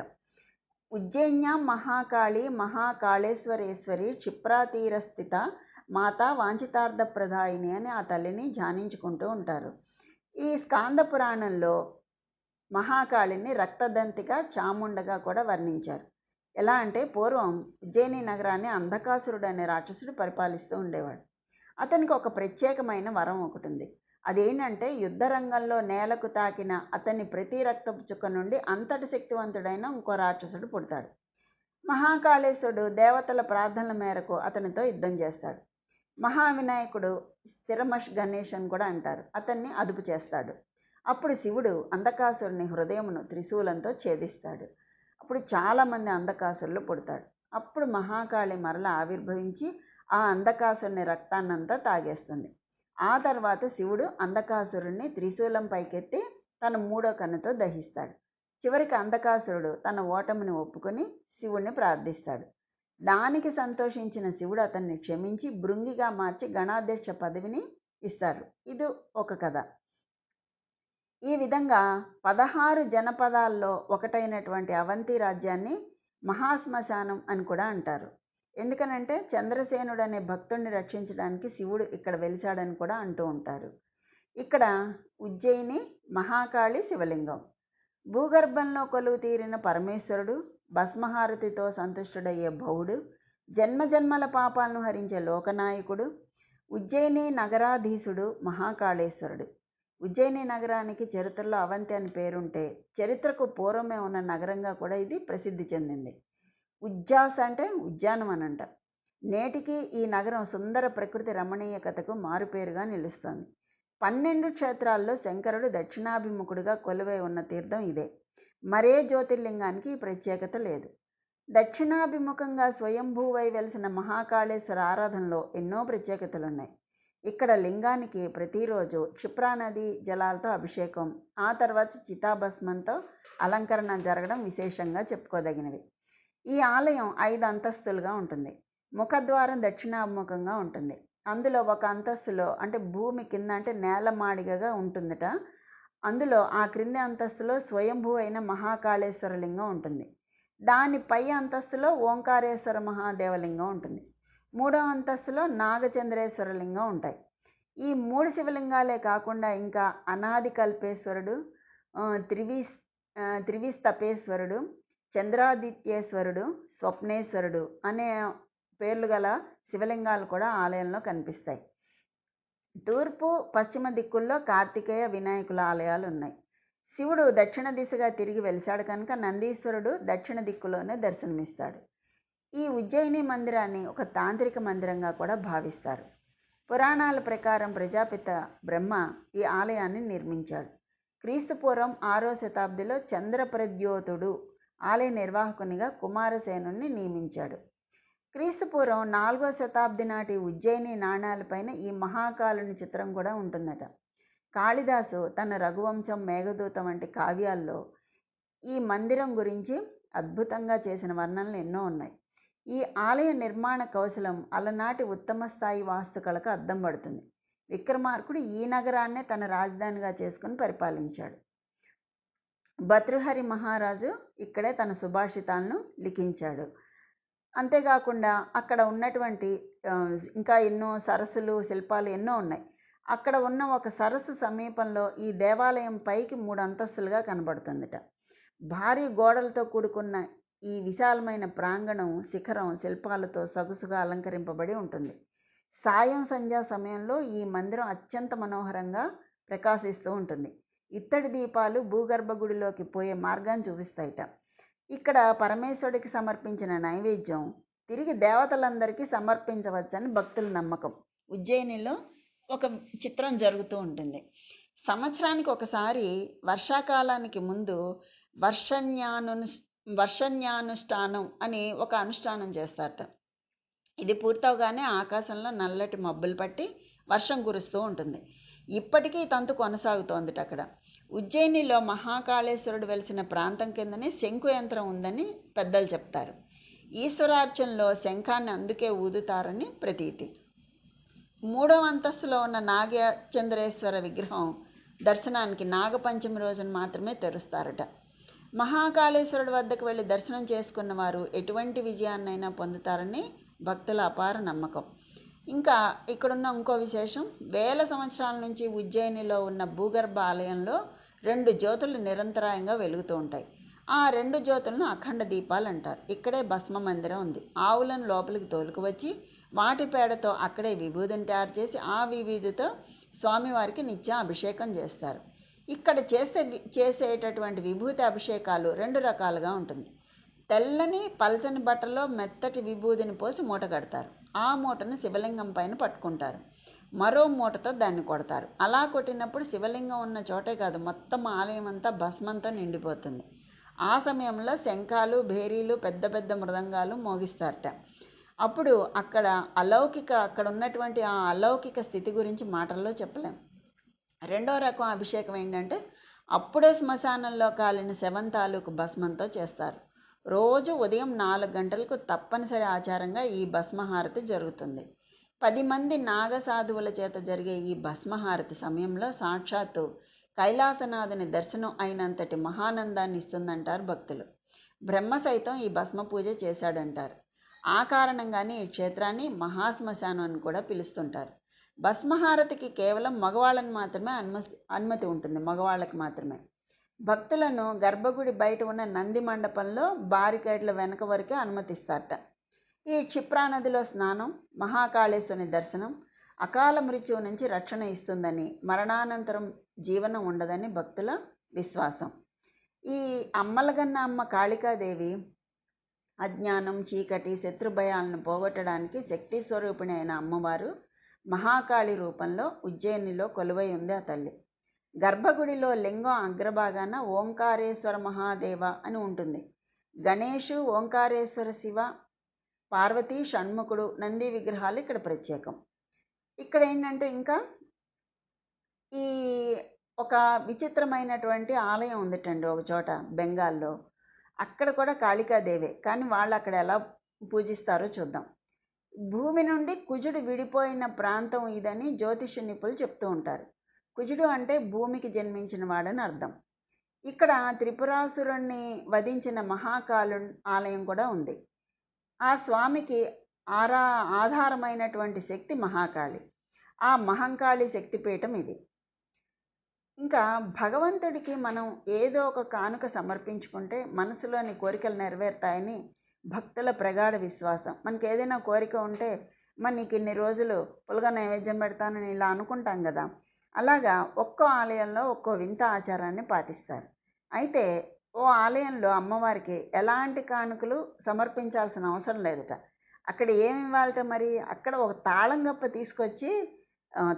ఉజ్జయిన్యాం మహాకాళి మహాకాళేశ్వరేశ్వరి క్షిప్రాతీరస్థిత మాతా వాంఛితార్థ ప్రదాయిని అని ఆ తల్లిని ధ్యానించుకుంటూ ఉంటారు. ఈ స్కాంద పురాణంలో మహాకాళిని రక్తదంతిగా, చాముండగా కూడా వర్ణించారు. ఎలా అంటే పూర్వం ఉజ్జయిని నగరాన్ని అంధకాసురుడు అనే రాక్షసుడు పరిపాలిస్తూ ఉండేవాడు. అతనికి ఒక ప్రత్యేకమైన వరం ఒకటి ఉంది. అదేంటంటే యుద్ధ రంగంలో నేలకు తాకిన అతని ప్రతి రక్తపు చుక్క నుండి అంతటి శక్తివంతుడైన ఇంకో రాక్షసుడు పుడతాడు. మహాకాళేశ్వరుడు దేవతల ప్రార్థనల మేరకు అతనితో యుద్ధం చేస్తాడు. మహావినాయకుడు, స్థిరమష్ గణేష్ అని కూడా అంటారు, అతన్ని అదుపు చేస్తాడు. అప్పుడు శివుడు అంధకాసురుని హృదయమును త్రిశూలంతో ఛేదిస్తాడు. అప్పుడు చాలామంది అంధకాసురులు పుడతాడు. అప్పుడు మహాకాళి మరల ఆవిర్భవించి ఆ అంధకాసురుని రక్తాన్నంతా తాగేస్తుంది. ఆ తర్వాత శివుడు అంధకాసురుణ్ణి త్రిశూలం పైకెత్తి తన మూడో కన్నుతో దహిస్తాడు. చివరికి అంధకాసురుడు తన ఓటమిని ఒప్పుకొని శివుణ్ణి ప్రార్థిస్తాడు. దానికి సంతోషించిన శివుడు అతన్ని క్షమించి భృంగిగా మార్చి గణాధ్యక్ష పదవిని ఇస్తారు. ఇది ఒక కథ. ఈ విధంగా 16 జనపదాల్లో ఒకటైనటువంటి అవంతి రాజ్యాన్ని మహాశ్మశానం అని కూడా అంటారు. ఎందుకనంటే చంద్రసేనుడు అనే భక్తుడిని రక్షించడానికి శివుడు ఇక్కడ వెలిశాడని కూడా అంటూ ఉంటారు. ఇక్కడ ఉజ్జయిని మహాకాళి శివలింగం. భూగర్భంలో కొలువు తీరిన పరమేశ్వరుడు, భస్మహారతితో సంతుష్టుడయ్యే భవుడు, జన్మజన్మల పాపాలను హరించే లోకనాయకుడు, ఉజ్జయిని నగరాధీశుడు మహాకాళేశ్వరుడు. ఉజ్జయిని నగరానికి చరిత్రలో అవంతి అని పేరుంటే చరిత్రకు పూర్వమే ఉన్న నగరంగా కూడా ఇది ప్రసిద్ధి చెందింది. ఉజ్జాస్ అంటే ఉద్యానం అనంట. నేటికి ఈ నగరం సుందర ప్రకృతి రమణీయకతకు మారుపేరుగా నిలుస్తోంది. 12 క్షేత్రాల్లో శంకరుడు దక్షిణాభిముఖుడిగా కొలువై ఉన్న తీర్థం ఇదే. మరే జ్యోతిర్లింగానికి ఈ ప్రత్యేకత లేదు. దక్షిణాభిముఖంగా స్వయంభూవై వెలిసిన మహాకాళేశ్వర ఆరాధనలో ఎన్నో ప్రత్యేకతలున్నాయి. ఇక్కడ లింగానికి ప్రతిరోజు క్షిప్రానది జలాలతో అభిషేకం, ఆ తర్వాత చితాభస్మంతో అలంకరణ జరగడం విశేషంగా చెప్పుకోదగినవి. ఈ ఆలయం 5 అంతస్తులుగా ఉంటుంది. ముఖద్వారం దక్షిణాభిముఖంగా ఉంటుంది. అందులో ఒక అంతస్తులో అంటే భూమి కింద అంటే నేల మాడిగగా ఉంటుందట. అందులో ఆ క్రింది అంతస్తులో స్వయంభూ అయిన మహాకాళేశ్వర లింగం ఉంటుంది. దాని పై అంతస్తులో ఓంకారేశ్వర మహాదేవలింగం ఉంటుంది. 3వ అంతస్తులో నాగచంద్రేశ్వర లింగం ఉంటాయి. ఈ 3 శివలింగాలే కాకుండా ఇంకా అనాది కల్పేశ్వరుడు, త్రివిస్తపేశ్వరుడు, చంద్రాదిత్యేశ్వరుడు, స్వప్నేశ్వరుడు అనే పేర్లు గల శివలింగాలు కూడా ఆలయంలో కనిపిస్తాయి. తూర్పు, పశ్చిమ దిక్కుల్లో కార్తికేయ, వినాయకుల ఆలయాలు ఉన్నాయి. శివుడు దక్షిణ దిశగా తిరిగి వెలిశాడు కనుక నందీశ్వరుడు దక్షిణ దిక్కులోనే దర్శనమిస్తాడు. ఈ ఉజ్జయిని మందిరాన్ని ఒక తాంత్రిక మందిరంగా కూడా భావిస్తారు. పురాణాల ప్రకారం ప్రజాపిత బ్రహ్మ ఈ ఆలయాన్ని నిర్మించాడు. క్రీస్తుపూర్వం 6వ శతాబ్దిలో చంద్రప్రద్యోతుడు ఆలయ నిర్వాహకునిగా కుమారసేనుని నియమించాడు. క్రీస్తుపూర్వం 4వ శతాబ్ది నాటి ఉజ్జయిని నాణాలపైన ఈ మహాకాళుని చిత్రం కూడా ఉంటుందట. కాళిదాసు తన రఘువంశం, మేఘదూతం వంటి కావ్యాల్లో ఈ మందిరం గురించి అద్భుతంగా చేసిన వర్ణనలు ఎన్నో ఉన్నాయి. ఈ ఆలయ నిర్మాణ కౌశలం అలనాటి ఉత్తమ స్థాయి వాస్తుకళకు అద్దం పడుతుంది. విక్రమార్కుడు ఈ నగరాన్నే తన రాజధానిగా చేసుకుని పరిపాలించాడు. భర్తృహరి మహారాజు ఇక్కడే తన సుభాషితాలను లిఖించాడు. అంతేకాకుండా అక్కడ ఉన్నటువంటి ఇంకా ఎన్నో సరస్సులు, శిల్పాలు ఎన్నో ఉన్నాయి. అక్కడ ఉన్న ఒక సరస్సు సమీపంలో ఈ దేవాలయం పైకి 3 అంతస్తులుగా కనబడుతుందట. భారీ గోడలతో కూడుకున్న ఈ విశాలమైన ప్రాంగణం శిఖరం శిల్పాలతో సొగసుగా అలంకరింపబడి ఉంటుంది. సాయం సంధ్యా సమయంలో ఈ మందిరం అత్యంత మనోహరంగా ప్రకాశిస్తూ ఉంటుంది. ఇత్తడి దీపాలు భూగర్భ గుడిలోకి పోయే మార్గాన్ని చూపిస్తాయిట. ఇక్కడ పరమేశ్వరుడికి సమర్పించిన నైవేద్యం తిరిగి దేవతలందరికీ సమర్పించవచ్చని భక్తుల నమ్మకం. ఉజ్జయినిలో ఒక చిత్రం జరుగుతూ ఉంటుంది. సంవత్సరానికి ఒకసారి వర్షాకాలానికి ముందు వర్షన్యాను వర్షన్యానుష్ఠానం అని ఒక అనుష్ఠానం చేస్తారట. ఇది పూర్తవగానే ఆకాశంలో నల్లటి మబ్బులు పట్టి వర్షం కురుస్తూ ఉంటుంది. ఇప్పటికీ ఈ తంతు కొనసాగుతోందిట అక్కడ. ఉజ్జయినిలో మహాకాళేశ్వరుడు వెలిసిన ప్రాంతం కిందనే శంకు యంత్రం ఉందని పెద్దలు చెప్తారు. ఈశ్వరార్చనలో శంఖాన్ని అందుకే ఊదుతారని ప్రతీతి. 3వ అంతస్తులో ఉన్న నాగచంద్రేశ్వర విగ్రహం దర్శనానికి నాగపంచమి రోజున మాత్రమే తెరుస్తారట. మహాకాళేశ్వరుడి వద్దకు వెళ్ళి దర్శనం చేసుకున్న వారు ఎటువంటి విజయాన్నైనా పొందుతారని భక్తుల అపార నమ్మకం. ఇంకా ఇక్కడున్న ఇంకో విశేషం, వేల సంవత్సరాల నుంచి ఉజ్జయినిలో ఉన్న భూగర్భ ఆలయంలో 2 జ్యోతులు నిరంతరాయంగా వెలుగుతూ ఉంటాయి. ఆ 2 జ్యోతులను అఖండ దీపాలు అంటారు. ఇక్కడే భస్మ మందిరం ఉంది. ఆవులను లోపలికి తోలుకువచ్చి వాటి పేడతో అక్కడే విభూదిని తయారు చేసి ఆ విభూదితో స్వామివారికి నిత్యం అభిషేకం చేస్తారు. ఇక్కడ చేసేటటువంటి విభూతి అభిషేకాలు 2 రకాలుగా ఉంటుంది. తెల్లని పల్చని బట్టలో మెత్తటి విభూదిని పోసి మూట కడతారు. ఆ మూటను శివలింగం పైన పట్టుకుంటారు. మరో మూటతో దాన్ని కొడతారు. అలా కొట్టినప్పుడు శివలింగం ఉన్న చోటే కాదు, మొత్తం ఆలయం అంతా భస్మంతో నిండిపోతుంది. ఆ సమయంలో శంఖాలు, భేరీలు, పెద్ద పెద్ద మృదంగాలు మోగిస్తారట. అప్పుడు అక్కడ ఉన్నటువంటి ఆ అలౌకిక స్థితి గురించి మాటల్లో చెప్పలేం. 2వ రకం అభిషేకం ఏంటంటే అప్పుడే శ్మశానంలో కాలిన శవం తాలూకు భస్మంతో చేస్తారు. రోజు ఉదయం 4 గంటలకు తప్పనిసరి ఆచారంగా ఈ భస్మహారతి జరుగుతుంది. 10 మంది నాగసాధువుల చేత జరిగే ఈ భస్మహారతి సమయంలో సాక్షాత్తు కైలాసనాథుని దర్శనం అయినంతటి మహానందాన్ని ఇస్తుందంటారు భక్తులు. బ్రహ్మ సైతం ఈ భస్మ పూజ చేశాడంటారు. ఆ కారణంగానే ఈ క్షేత్రాన్ని మహాశ్మశానం అని కూడా పిలుస్తుంటారు. భస్మహారతికి కేవలం మగవాళ్ళని మాత్రమే అనుమతి ఉంటుంది, మగవాళ్ళకి మాత్రమే. భక్తులను గర్భగుడి బయట ఉన్న నంది మండపంలో బారికేడ్ల వెనక వరకే అనుమతిస్తారట. ఈ క్షిప్రా నదిలో స్నానం, మహాకాళేశ్వరుని దర్శనం అకాల మృత్యువు నుంచి రక్షణ ఇస్తుందని, మరణానంతరం జీవనం ఉండదని భక్తుల విశ్వాసం. ఈ అమ్మలగన్న అమ్మ కాళికాదేవి అజ్ఞానం, చీకటి, శత్రుభయాలను పోగొట్టడానికి శక్తి స్వరూపిణి అయిన అమ్మవారు మహాకాళి రూపంలో ఉజ్జయినిలో కొలువై ఉంది ఆ తల్లి. గర్భగుడిలో లింగం అగ్రభాగాన ఓంకారేశ్వర మహాదేవ అని ఉంటుంది. గణేషు, ఓంకారేశ్వర శివ, పార్వతి, షణ్ముఖుడు, నంది విగ్రహాలు ఇక్కడ ప్రత్యేకం. ఇక్కడ ఏంటంటే ఇంకా ఈ ఒక విచిత్రమైనటువంటి ఆలయం ఉందిటండి ఒక చోట బెంగాల్లో. అక్కడ కూడా కాళికాదేవే, కానీ వాళ్ళు అక్కడ ఎలా పూజిస్తారో చూద్దాం. భూమి నుండి కుజుడు విడిపోయిన ప్రాంతం ఇదని జ్యోతిష నిపుణులు చెప్తూ ఉంటారు. కుజుడు అంటే భూమికి జన్మించిన వాడని అర్థం. ఇక్కడ త్రిపురాసురుణ్ణి వధించిన మహాకాళు ఆలయం కూడా ఉంది. ఆ స్వామికి ఆధారమైనటువంటి శక్తి మహాకాళి. ఆ మహంకాళి శక్తిపీఠం ఇది. ఇంకా భగవంతుడికి మనం ఏదో ఒక కానుక సమర్పించుకుంటే మనసులోని కోరికలు నెరవేరుతాయని భక్తుల ప్రగాఢ విశ్వాసం. మనకి ఏదైనా కోరిక ఉంటే నీకు ఇన్ని రోజులు పులగ నైవేద్యం పెడతానని ఇలా అనుకుంటాం కదా. అలాగా ఒక్కో ఆలయంలో ఒక్కో వింత ఆచారాన్ని పాటిస్తారు. అయితే ఓ ఆలయంలో అమ్మవారికి ఎలాంటి కానుకలు సమర్పించాల్సిన అవసరం లేదట. అక్కడ ఏమి ఇవ్వాలట మరి? అక్కడ ఒక తాళం గప్ప తీసుకొచ్చి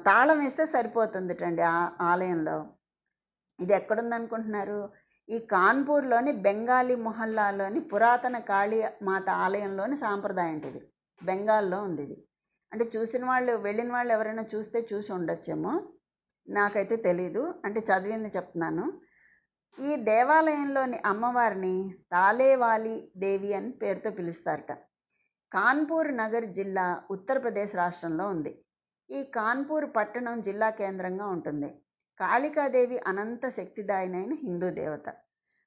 తాళం వేస్తే సరిపోతుందిటండి ఆ ఆలయంలో. ఇది ఎక్కడుందనుకుంటున్నారు? ఈ కాన్పూర్లోని బెంగాలీ మొహల్లాలోని పురాతన కాళీ మాత ఆలయంలోని సాంప్రదాయం ఇది. బెంగాల్లో ఉంది ఇది. అంటే చూసిన వాళ్ళు, వెళ్ళిన వాళ్ళు ఎవరైనా చూస్తే చూసి ఉండొచ్చేమో, నాకైతే తెలీదు, అంటే చదివింది చెప్తున్నాను. ఈ దేవాలయంలోని అమ్మవారిని తాలేవాలి దేవి అని పేరుతో పిలుస్తారట. కాన్పూర్ నగర్ జిల్లా ఉత్తరప్రదేశ్ రాష్ట్రంలో ఉంది. ఈ కాన్పూర్ పట్టణం జిల్లా కేంద్రంగా ఉంటుంది. కాళికాదేవి అనంత శక్తిదాయినైన హిందూ దేవత.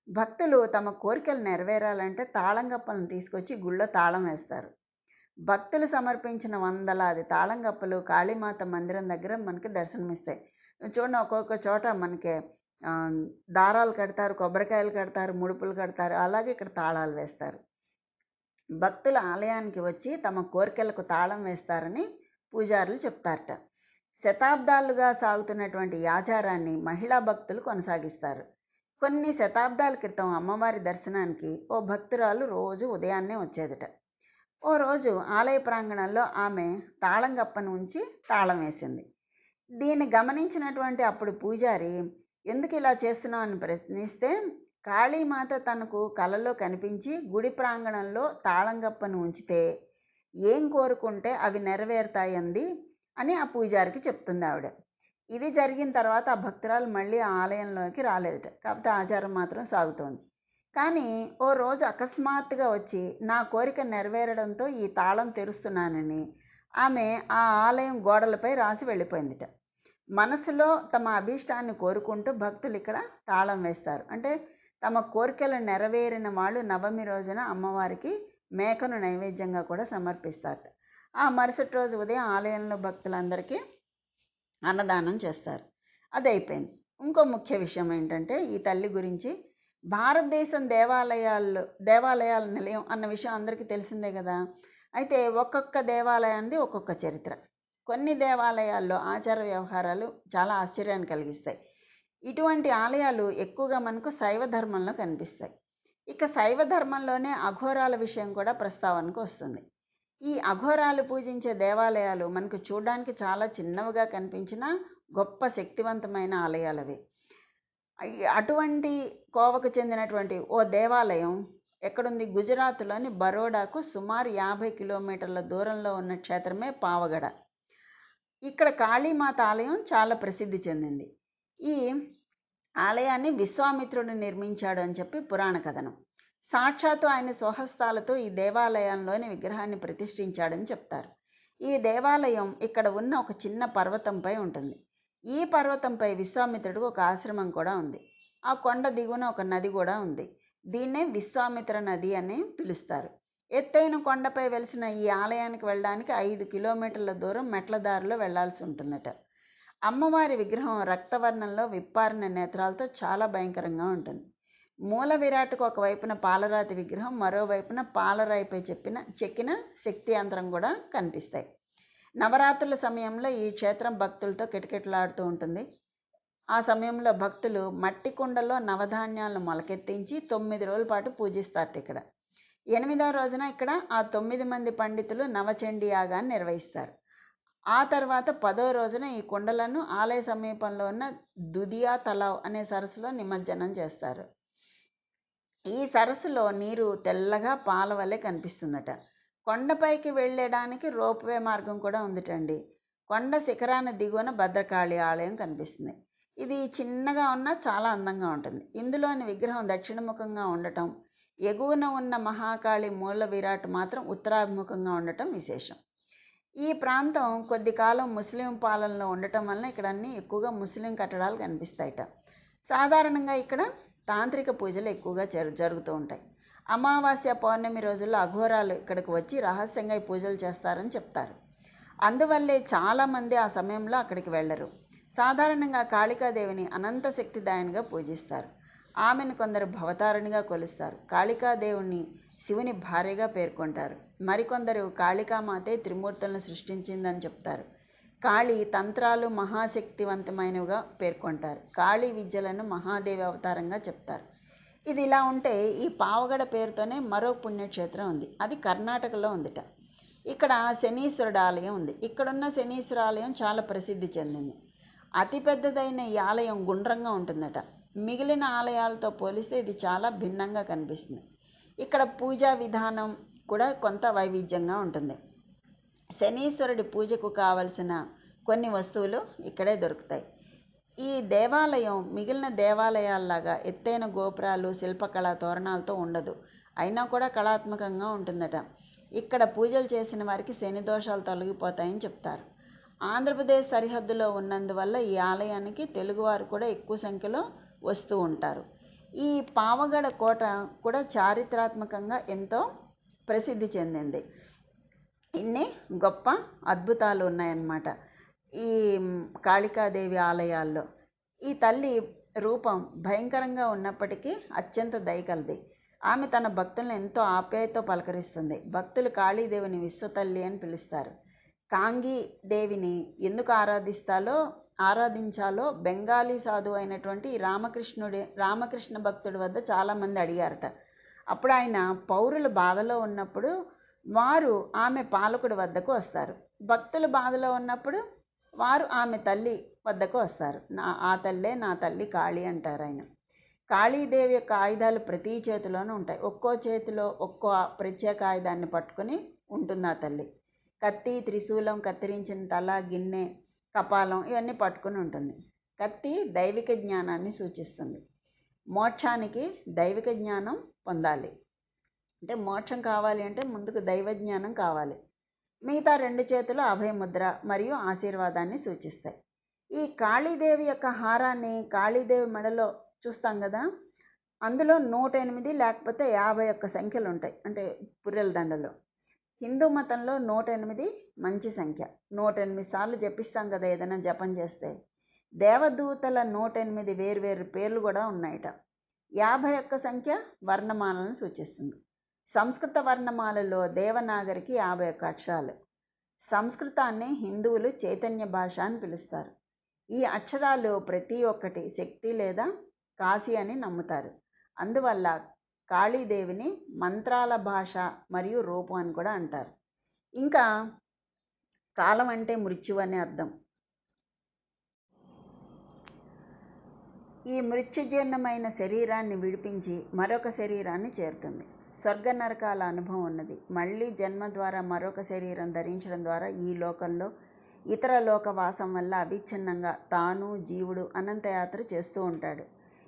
భక్తులు తమ కోరికలు నెరవేరాలంటే తాళంగప్పలను తీసుకొచ్చి గుళ్ళో తాళం వేస్తారు. భక్తులు సమర్పించిన వందలాది తాళంగప్పలు కాళీమాత మందిరం దగ్గర మనకి దర్శనమిస్తాయి. చూడండి, ఒక్కొక్క చోట మనకి దారాలు కడతారు, కొబ్బరికాయలు కడతారు, ముడుపులు కడతారు. అలాగే ఇక్కడ తాళాలు వేస్తారు. భక్తుల ఆలయానికి వచ్చి తమ కోరికలకు తాళం వేస్తారని పూజారులు చెప్తారట. శతాబ్దాలుగా సాగుతున్నటువంటి ఈ ఆచారాన్ని మహిళా భక్తులు కొనసాగిస్తారు. కొన్ని శతాబ్దాల క్రితం అమ్మవారి దర్శనానికి ఓ భక్తురాలు రోజు ఉదయాన్నే వచ్చేదట. ఓ రోజు ఆలయ ప్రాంగణంలో ఆమె తాళం గప్పను ఉంచి తాళం వేసింది. దీన్ని గమనించినటువంటి అప్పుడు పూజారి ఎందుకు ఇలా చేస్తున్నావు అని ప్రశ్నిస్తే, కాళీమాత తనకు కలలో కనిపించి గుడి ప్రాంగణంలో తాళం గప్పను ఉంచితే ఏం కోరుకుంటే అవి నెరవేరుతాయంది అని ఆ పూజారికి చెప్తుంది ఆవిడ. ఇది జరిగిన తర్వాత ఆ భక్తురాలు మళ్ళీ ఆ ఆలయంలోకి రాలేదట. కాకపోతే ఆచారం మాత్రం సాగుతోంది. కానీ ఓ రోజు అకస్మాత్తుగా వచ్చి నా కోరిక నెరవేరడంతో ఈ తాళం తెరుస్తున్నానని ఆమె ఆ ఆలయం గోడలపై రాసి వెళ్ళిపోయిందిట. మనసులో తమ అభీష్టాన్ని కోరుకుంటూ భక్తులు ఇక్కడ తాళం వేస్తారు. అంటే తమ కోరికలు నెరవేరిన వాళ్ళు నవమి రోజున అమ్మవారికి మేకను నైవేద్యంగా కూడా సమర్పిస్తారు. ఆ మరుసటి రోజు ఉదయం ఆలయంలో భక్తులందరికీ అన్నదానం చేస్తారు. అది అయిపోయింది. ఇంకో ముఖ్య విషయం ఏంటంటే ఈ తల్లి గురించి భారతదేశం దేవాలయాల నిలయం అన్న విషయం అందరికీ తెలిసిందే కదా. అయితే ఒక్కొక్క దేవాలయానికి ఒక్కొక్క చరిత్ర. కొన్ని దేవాలయాల్లో ఆచార వ్యవహారాలు చాలా ఆశ్చర్యాన్ని కలిగిస్తాయి. ఇటువంటి ఆలయాలు ఎక్కువగా మనకు శైవ ధర్మంలో కనిపిస్తాయి. ఇక శైవ ధర్మంలోనే అఘోరాల విషయం కూడా ప్రస్తావనకు వస్తుంది. ఈ అఘోరాలు పూజించే దేవాలయాలు మనకు చూడడానికి చాలా చిన్నవిగా కనిపించిన గొప్ప శక్తివంతమైన ఆలయాలు అవి. అటువంటి కోవకు చెందినటువంటి ఓ దేవాలయం ఎక్కడుంది? గుజరాత్లోని బరోడాకు సుమారు 50 కిలోమీటర్ల దూరంలో ఉన్న క్షేత్రమే పావగడ. ఇక్కడ కాళీమాత ఆలయం చాలా ప్రసిద్ధి చెందింది. ఈ ఆలయాన్ని విశ్వామిత్రుడు నిర్మించాడు అని చెప్పి పురాణ కథనం. సాక్షాత్తు ఆయన స్వహస్తాలతో ఈ దేవాలయంలోని విగ్రహాన్ని ప్రతిష్ఠించాడని చెప్తారు. ఈ దేవాలయం ఇక్కడ ఉన్న ఒక చిన్న పర్వతంపై ఉంటుంది. ఈ పర్వతంపై విశ్వామిత్రుడికి ఒక ఆశ్రమం కూడా ఉంది. ఆ కొండ దిగువన ఒక నది కూడా ఉంది. దీన్నే విశ్వామిత్ర నది అని పిలుస్తారు. ఎత్తైన కొండపై వెలిసిన ఈ ఆలయానికి వెళ్ళడానికి 5 కిలోమీటర్ల దూరం మెట్ల దారిలో వెళ్లాల్సి ఉంటుందట. అమ్మవారి విగ్రహం రక్తవర్ణంలో విప్పారిన నేత్రాలతో చాలా భయంకరంగా ఉంటుంది. మూల విరాట్కు ఒకవైపున పాలరాతి విగ్రహం, మరోవైపున పాలరాయిపై చెక్కిన శక్తి యంత్రం కూడా కనిపిస్తాయి. నవరాత్రుల సమయంలో ఈ క్షేత్రం భక్తులతో కిటకిటలాడుతూ ఉంటుంది. ఆ సమయంలో భక్తులు మట్టి కుండలో నవధాన్యాలను మొలకెత్తించి 9 రోజుల పాటు పూజిస్తారు. ఇక్కడ 8వ రోజున ఇక్కడ ఆ 9 మంది పండితులు నవచండీ యాగాన్ని నిర్వహిస్తారు. ఆ తర్వాత 10వ రోజున ఈ కుండలను ఆలయ సమీపంలో ఉన్న దుదియా తలావ్ అనే సరస్సులో నిమజ్జనం చేస్తారు. ఈ సరస్సులో నీరు తెల్లగా పాల వలె కనిపిస్తుందట. కొండపైకి వెళ్ళడానికి రోప్వే మార్గం కూడా ఉందిటండి. కొండ శిఖరాన దిగువన భద్రకాళి ఆలయం కనిపిస్తుంది. ఇది చిన్నగా ఉన్నా చాలా అందంగా ఉంటుంది. ఇందులోని విగ్రహం దక్షిణముఖంగా ఉండటం, ఎగువన ఉన్న మహాకాళి మూల విరాట్ మాత్రం ఉత్తరాభిముఖంగా ఉండటం విశేషం. ఈ ప్రాంతం కొద్ది కాలం ముస్లిం పాలనలో ఉండటం వలన ఇక్కడ అన్ని ఎక్కువగా ముస్లిం కట్టడాలు కనిపిస్తాయట. సాధారణంగా ఇక్కడ తాంత్రిక పూజలు ఎక్కువగా జరుగుతూ ఉంటాయి. అమావాస్య పౌర్ణమి రోజుల్లో అఘోరాలు ఇక్కడికి వచ్చి రహస్యంగా ఈ పూజలు చేస్తారని చెప్తారు. అందువల్లే చాలామంది ఆ సమయంలో అక్కడికి వెళ్ళరు. సాధారణంగా కాళికాదేవిని అనంత శక్తిదాయనిగా పూజిస్తారు. ఆమెను కొందరు భవతారిణిగా కొలుస్తారు. కాళికాదేవుని శివుని భార్యగా పేర్కొంటారు. మరికొందరు కాళికామాతే త్రిమూర్తులను సృష్టించిందని చెప్తారు. కాళీ తంత్రాలు మహాశక్తివంతమైనవిగా పేర్కొంటారు. కాళీ విద్యలను మహాదేవి అవతారంగా చెప్తారు. ఇది ఇలా ఉంటే ఈ పావగడ పేరుతోనే మరో పుణ్యక్షేత్రం ఉంది. అది కర్ణాటకలో ఉందిట. ఇక్కడ శనీశ్వరుడు ఆలయం ఉంది. ఇక్కడున్న శనీశ్వర ఆలయం చాలా ప్రసిద్ధి చెందింది. అతిపెద్దదైన ఈ ఆలయం గుండ్రంగా ఉంటుందట. మిగిలిన ఆలయాలతో పోలిస్తే ఇది చాలా భిన్నంగా కనిపిస్తుంది. ఇక్కడ పూజా విధానం కూడా కొంత వైవిధ్యంగా ఉంటుంది. శనీశ్వరుడి పూజకు కావలసిన కొన్ని వస్తువులు ఇక్కడే దొరుకుతాయి. ఈ దేవాలయం మిగిలిన దేవాలయాల్లాగా ఎత్తైన గోపురాలు, శిల్పకళా తోరణాలతో ఉండదు. అయినా కూడా కళాత్మకంగా ఉంటుందట. ఇక్కడ పూజలు చేసిన వారికి శని దోషాలు తొలగిపోతాయని చెప్తారు. ఆంధ్రప్రదేశ్ సరిహద్దులో ఉన్నందువల్ల ఈ ఆలయానికి తెలుగువారు కూడా ఎక్కువ సంఖ్యలో వస్తూ ఉంటారు. ఈ పావగడ కోట కూడా చారిత్రాత్మకంగా ఎంతో ప్రసిద్ధి చెందింది. ఇన్ని గొప్ప అద్భుతాలు ఉన్నాయన్నమాట ఈ కాళికాదేవి ఆలయాల్లో. ఈ తల్లి రూపం భయంకరంగా ఉన్నప్పటికీ అత్యంత దయగలది. ఆమె తన భక్తులను ఎంతో ఆప్యాయతతో పలకరిస్తుంది. భక్తులు కాళీదేవిని విశ్వతల్లి అని పిలుస్తారు. కాంగి దేవిని ఎందుకు ఆరాధించాలో బెంగాలీ సాధువు అయినటువంటి రామకృష్ణ భక్తుడి వద్ద చాలామంది అడిగారట. అప్పుడు ఆయన పౌరులు బాధలో ఉన్నప్పుడు వారు ఆమె పాలకుడి వద్దకు వస్తారు, భక్తులు బాధలో ఉన్నప్పుడు వారు ఆమె తల్లి వద్దకు వస్తారు. ఆ తల్లే నా తల్లి కాళీ అంటారు ఆయన. కాళీదేవి యొక్క ఆయుధాలు ప్రతి చేతిలోనూ ఉంటాయి. ఒక్కో చేతిలో ఒక్కో ప్రత్యేక ఆయుధాన్ని పట్టుకొని ఉంటుంది ఆ తల్లి. కత్తి, త్రిశూలం, కత్తిరించిన తల, గిన్నె, కపాలం ఇవన్నీ పట్టుకుని ఉంటుంది. కత్తి దైవిక జ్ఞానాన్ని సూచిస్తుంది. మోక్షానికి దైవిక జ్ఞానం పొందాలి అంటే, మోక్షం కావాలి అంటే ముందుకు దైవ జ్ఞానం కావాలి. మిగతా 2 చేతులు అభయముద్ర మరియు ఆశీర్వాదాన్ని సూచిస్తాయి. ఈ కాళీదేవి యొక్క హారాన్ని కాళీదేవి మెడలో చూస్తాం కదా, అందులో 108 లేకపోతే 51 సంఖ్యలు ఉంటాయి, అంటే పుర్రెల దండలో. హిందూ మతంలో 108 మంచి సంఖ్య. 108 సార్లు జపిస్తాం కదా ఏదైనా జపం చేస్తే. దేవదూతల 108 వేర్వేరు పేర్లు కూడా ఉన్నాయట. 51 సంఖ్య వర్ణమాలను సూచిస్తుంది. సంస్కృత వర్ణమాలలో దేవనాగరికి 51 అక్షరాలు. సంస్కృతాన్ని హిందువులు చైతన్య భాష అని పిలుస్తారు. ఈ అక్షరాలు ప్రతి ఒక్కటి శక్తి లేదా కాశీ అని నమ్ముతారు. అందువల్ల కాళీదేవిని మంత్రాల భాష మరియు రూపం అని కూడా అంటారు. ఇంకా కాలం అంటే మృత్యు అని అర్థం. ఈ మృత్యుజీర్ణమైన శరీరాన్ని విడిపించి మరొక శరీరాన్ని చేరుతుంది. స్వర్గ నరకాల అనుభవం ఉన్నది. మళ్ళీ జన్మ ద్వారా మరొక శరీరం ధరించడం ద్వారా ఈ లోకంలో ఇతర లోకవాసం వల్ల అవిచ్ఛిన్నంగా తాను జీవుడు అనంతయాత్ర చేస్తూ ఉంటాడు.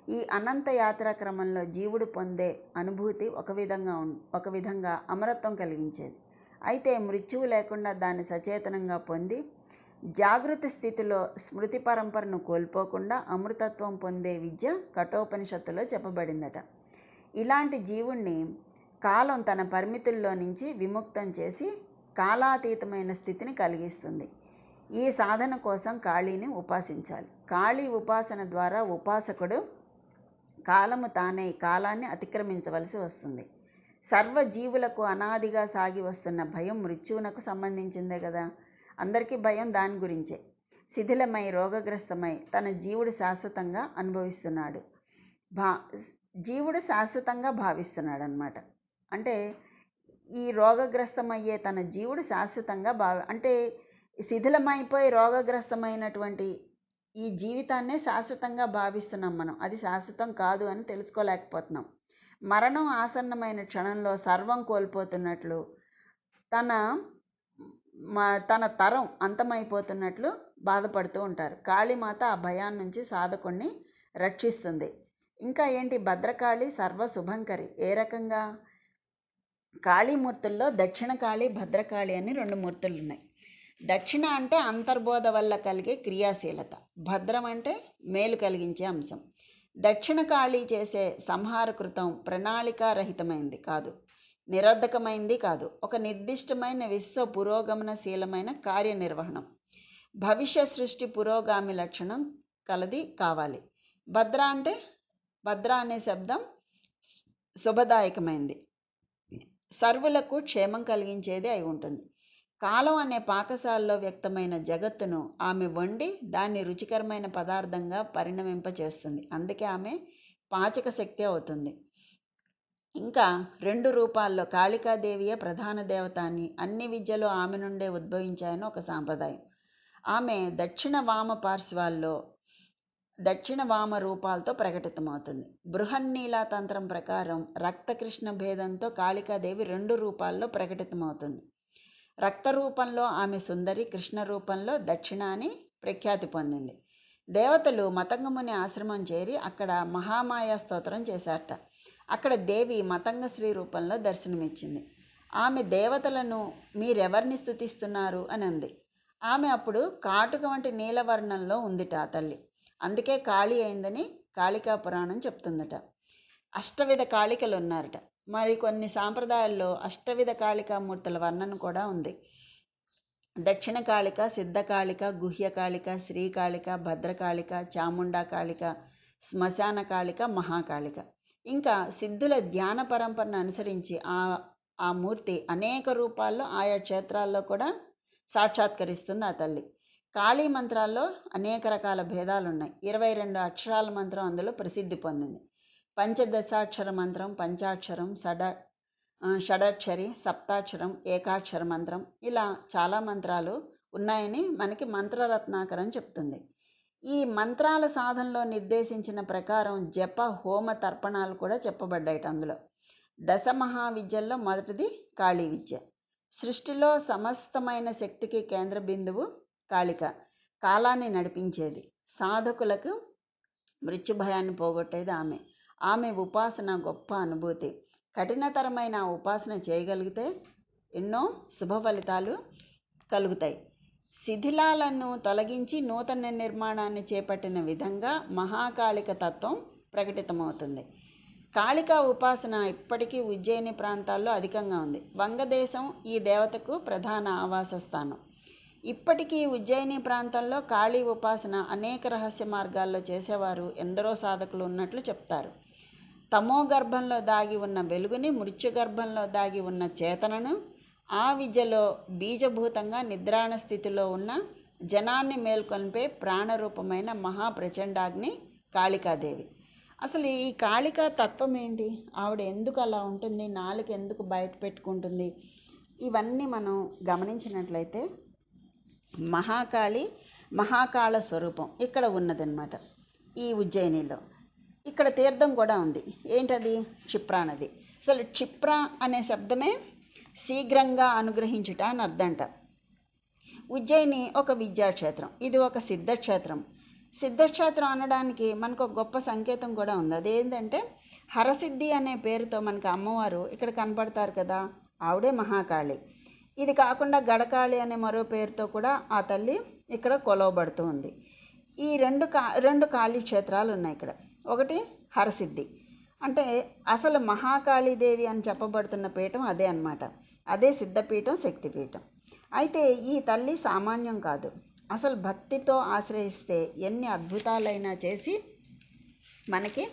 ఈ అనంతయాత్ర క్రమంలో జీవుడు పొందే అనుభూతి ఒక విధంగా అమరత్వం కలిగించేది. అయితే మృత్యువు లేకుండా దాన్ని సచేతనంగా పొంది జాగృతి స్థితిలో స్మృతి పరంపరను కోల్పోకుండా అమృతత్వం పొందే విద్య కఠోపనిషత్తులో చెప్పబడిందట. ఇలాంటి జీవుణ్ణి కాలం తన పరిమితుల్లో నుంచి విముక్తం చేసి కాలాతీతమైన స్థితిని కలిగిస్తుంది. ఈ సాధన కోసం కాళీని ఉపాసించాలి. కాళీ ఉపాసన ద్వారా ఉపాసకుడు కాలము తానే కాలాన్ని అతిక్రమించవలసి వస్తుంది. సర్వజీవులకు అనాదిగా సాగి వస్తున్న భయం మృత్యువునకు సంబంధించిందే కదా. అందరికీ భయం దాని గురించే. శిథిలమై రోగగ్రస్తమై తన జీవుడు శాశ్వతంగా అనుభవిస్తున్నాడు. జీవుడు శాశ్వతంగా భావిస్తున్నాడు అన్నమాట. అంటే ఈ రోగగ్రస్తమయ్యే తన జీవుడు శాశ్వతంగా అంటే శిథిలమైపోయి రోగగ్రస్తమైనటువంటి ఈ జీవితాన్నే శాశ్వతంగా భావిస్తున్నాం మనం. అది శాశ్వతం కాదు అని తెలుసుకోలేకపోతున్నాం. మరణం ఆసన్నమైన క్షణంలో సర్వం కోల్పోతున్నట్లు, తన తరం అంతమైపోతున్నట్లు బాధపడుతూ ఉంటారు. కాళీమాత ఆ భయాన్ని నుంచి సాధకుణ్ణి రక్షిస్తుంది. ఇంకా ఏంటి, భద్రకాళి సర్వశుభంకరి. ఏ రకంగా? కాళీమూర్తుల్లో దక్షిణ కాళి, భద్రకాళి అని 2 మూర్తులు ఉన్నాయి. దక్షిణ అంటే అంతర్బోధ వల్ల కలిగే క్రియాశీలత, భద్రం అంటే మేలు కలిగించే అంశం. దక్షిణ కాళి చేసే సంహార కృతం ప్రణాళికారహితమైంది కాదు, నిరర్ధకమైంది కాదు, ఒక నిర్దిష్టమైన విశ్వ పురోగమనశీలమైన కార్యనిర్వహణం, భవిష్య సృష్టి పురోగామి లక్షణం కలది కావాలి. భద్ర అనే శబ్దం శుభదాయకమైంది, సర్వులకు క్షేమం కలిగించేది అయి ఉంటుంది. కాలం అనే పాకశాలలో వ్యక్తమైన జగత్తును ఆమె వండి దాన్ని రుచికరమైన పదార్థంగా పరిణమింపచేస్తుంది. అందుకే ఆమె పాచక శక్తి అవుతుంది. ఇంకా 2 రూపాల్లో కాళికాదేవియే ప్రధాన దేవత అని, అన్ని విద్యలు ఆమె నుండే ఉద్భవించాయని ఒక సాంప్రదాయం. ఆమె దక్షిణ వామ రూపాలతో ప్రకటితమవుతుంది. బృహన్నీలా తంత్రం ప్రకారం రక్తకృష్ణ భేదంతో కాళికాదేవి 2 రూపాల్లో ప్రకటితమవుతుంది. రక్త రూపంలో ఆమె సుందరి, కృష్ణ రూపంలో దక్షిణ అని ప్రఖ్యాతి పొందింది. దేవతలు మతంగముని ఆశ్రమం చేరి అక్కడ మహామాయా స్తోత్రం చేశారట. అక్కడ దేవి మతంగశ్రీ రూపంలో దర్శనమిచ్చింది. ఆమె దేవతలను మీరెవరిని స్తుతిస్తున్నారు అని అంది. ఆమె అప్పుడు కాటుక వంటి నీలవర్ణంలో ఉందిట ఆ తల్లి. అందుకే కాళీ అయిందని కాళికా పురాణం చెప్తుందట. అష్టవిధ కాళికలు ఉన్నారట. మరి కొన్ని సాంప్రదాయాల్లో అష్టవిధ కాళికామూర్తుల వర్ణన కూడా ఉంది. దక్షిణ కాళిక, సిద్ధకాళిక, గుహ్యకాళిక, శ్రీకాళిక, భద్రకాళిక, చాముండా కాళిక, శ్మశాన కాళిక, మహాకాళిక. ఇంకా సిద్ధుల ధ్యాన పరంపరను అనుసరించి ఆ మూర్తి అనేక రూపాల్లో ఆయా క్షేత్రాల్లో కూడా సాక్షాత్కరిస్తుంది ఆ తల్లి. కాళీ మంత్రాల్లో అనేక రకాల భేదాలు ఉన్నాయి. 22 అక్షరాల మంత్రం అందులో ప్రసిద్ధి పొందింది. పంచదశాక్షర మంత్రం, పంచాక్షరం, షడాక్షరి, సప్తాక్షరం, ఏకాక్షర మంత్రం, ఇలా చాలా మంత్రాలు ఉన్నాయని మనకి మంత్రరత్నాకరం చెప్తుంది. ఈ మంత్రాల సాధనలో నిర్దేశించిన ప్రకారం జప హోమ తర్పణాలు కూడా చెప్పబడ్డాయి అందులో. దశ మహావిద్యల్లో మొదటిది కాళీ విద్య. సృష్టిలో సమస్తమైన శక్తికి కేంద్ర బిందువు కాళిక. కాలాన్ని నడిపించేది, సాధకులకు మృత్యుభయాన్ని పోగొట్టేది ఆమె. ఆమె ఉపాసన గొప్ప అనుభూతి. కఠినతరమైన ఉపాసన చేయగలిగితే ఎన్నో శుభ ఫలితాలు కలుగుతాయి. శిథిలాలను తొలగించి నూతన నిర్మాణాన్ని చేపట్టిన విధంగా మహాకాళిక తత్వం ప్రకటితమవుతుంది. కాళికా ఉపాసన ఇప్పటికీ ఉజ్జయిని ప్రాంతాల్లో అధికంగా ఉంది. వంగదేశం ఈ దేవతకు ప్రధాన ఆవాస స్థానం. ఇప్పటికీ ఉజ్జయిని ప్రాంతంలో కాళీ ఉపాసన అనేక రహస్య మార్గాల్లో చేసేవారు ఎందరో సాధకులు ఉన్నట్లు చెప్తారు. తమో గర్భంలో దాగి ఉన్న వెలుగుని, మృత్యుగర్భంలో దాగి ఉన్న చేతనను, ఆ విద్యలో బీజభూతంగా నిద్రాణ స్థితిలో ఉన్న జనాన్ని మేల్కొల్పే ప్రాణరూపమైన మహాప్రచండాగ్ని కాళికాదేవి. అసలు ఈ కాళికా తత్వం ఏంటి? ఆవిడ ఎందుకు అలా ఉంటుంది? నాలుక ఎందుకు బయట పెట్టుకుంటుంది? ఇవన్నీ మనం గమనించినట్లయితే మహాకాళ స్వరూపం ఇక్కడ ఉన్నదన్నమాట ఈ ఉజ్జయినిలో. ఇక్కడ తీర్థం కూడా ఉంది. ఏంటది? క్షిప్రా నది. అసలు క్షిప్ర అనే శబ్దమే శీఘ్రంగా అనుగ్రహించుట అని అర్థంట. ఉజ్జయిని ఒక విద్యాక్షేత్రం, ఇది ఒక సిద్ధక్షేత్రం. సిద్ధక్షేత్రం అనడానికి మనకు ఒక గొప్ప సంకేతం కూడా ఉంది. అదేంటంటే హరసిద్ధి అనే పేరుతో మనకి అమ్మవారు ఇక్కడ కనపడతారు కదా, ఆవిడే మహాకాళి. ఇది కాకుండా గడకాళి అనే మరో పేరుతో కూడా ఆ తల్లి ఇక్కడ కొలవబడుతూ ఉంది. ఈ రెండు కాళీ క్షేత్రాలు ఉన్నాయి ఇక్కడ. ఒకటి హరసిద్ధి, అంటే అసలు మహాకాళీదేవి అని చెప్పబడుతున్న పీఠం అదే అన్నమాట. అదే సిద్ధపీఠం, శక్తిపీఠం. అయితే ఈ తల్లి సామాన్యం కాదు. అసలు భక్తితో ఆశ్రయిస్తే ఎన్ని అద్భుతాలైనా చేసి మనకి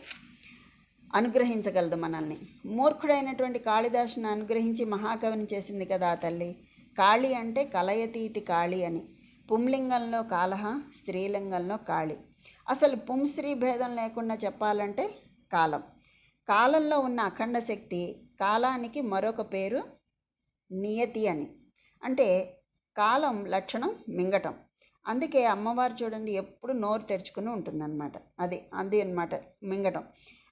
అనుగ్రహించగలదు మనల్ని. మూర్ఖుడైనటువంటి కాళిదాసుని అనుగ్రహించి మహాకవిని చేసింది కదా ఆ తల్లి. కాళి అంటే కలయతీతి కాళి అని. పుంలింగంలో కాలహ, స్త్రీలింగంలో కాళి. అసలు పుంస్త్రీ భేదం లేకుండా చెప్పాలంటే కాలం. కాలంలో ఉన్న అఖండ శక్తి. కాలానికి మరొక పేరు నియతి అని. అంటే కాలం లక్షణం మింగటం. అందుకే అమ్మవారు చూడండి ఎప్పుడు నోరు తెరుచుకుని ఉంటుందన్నమాట. అది అన్నమాట మింగటం.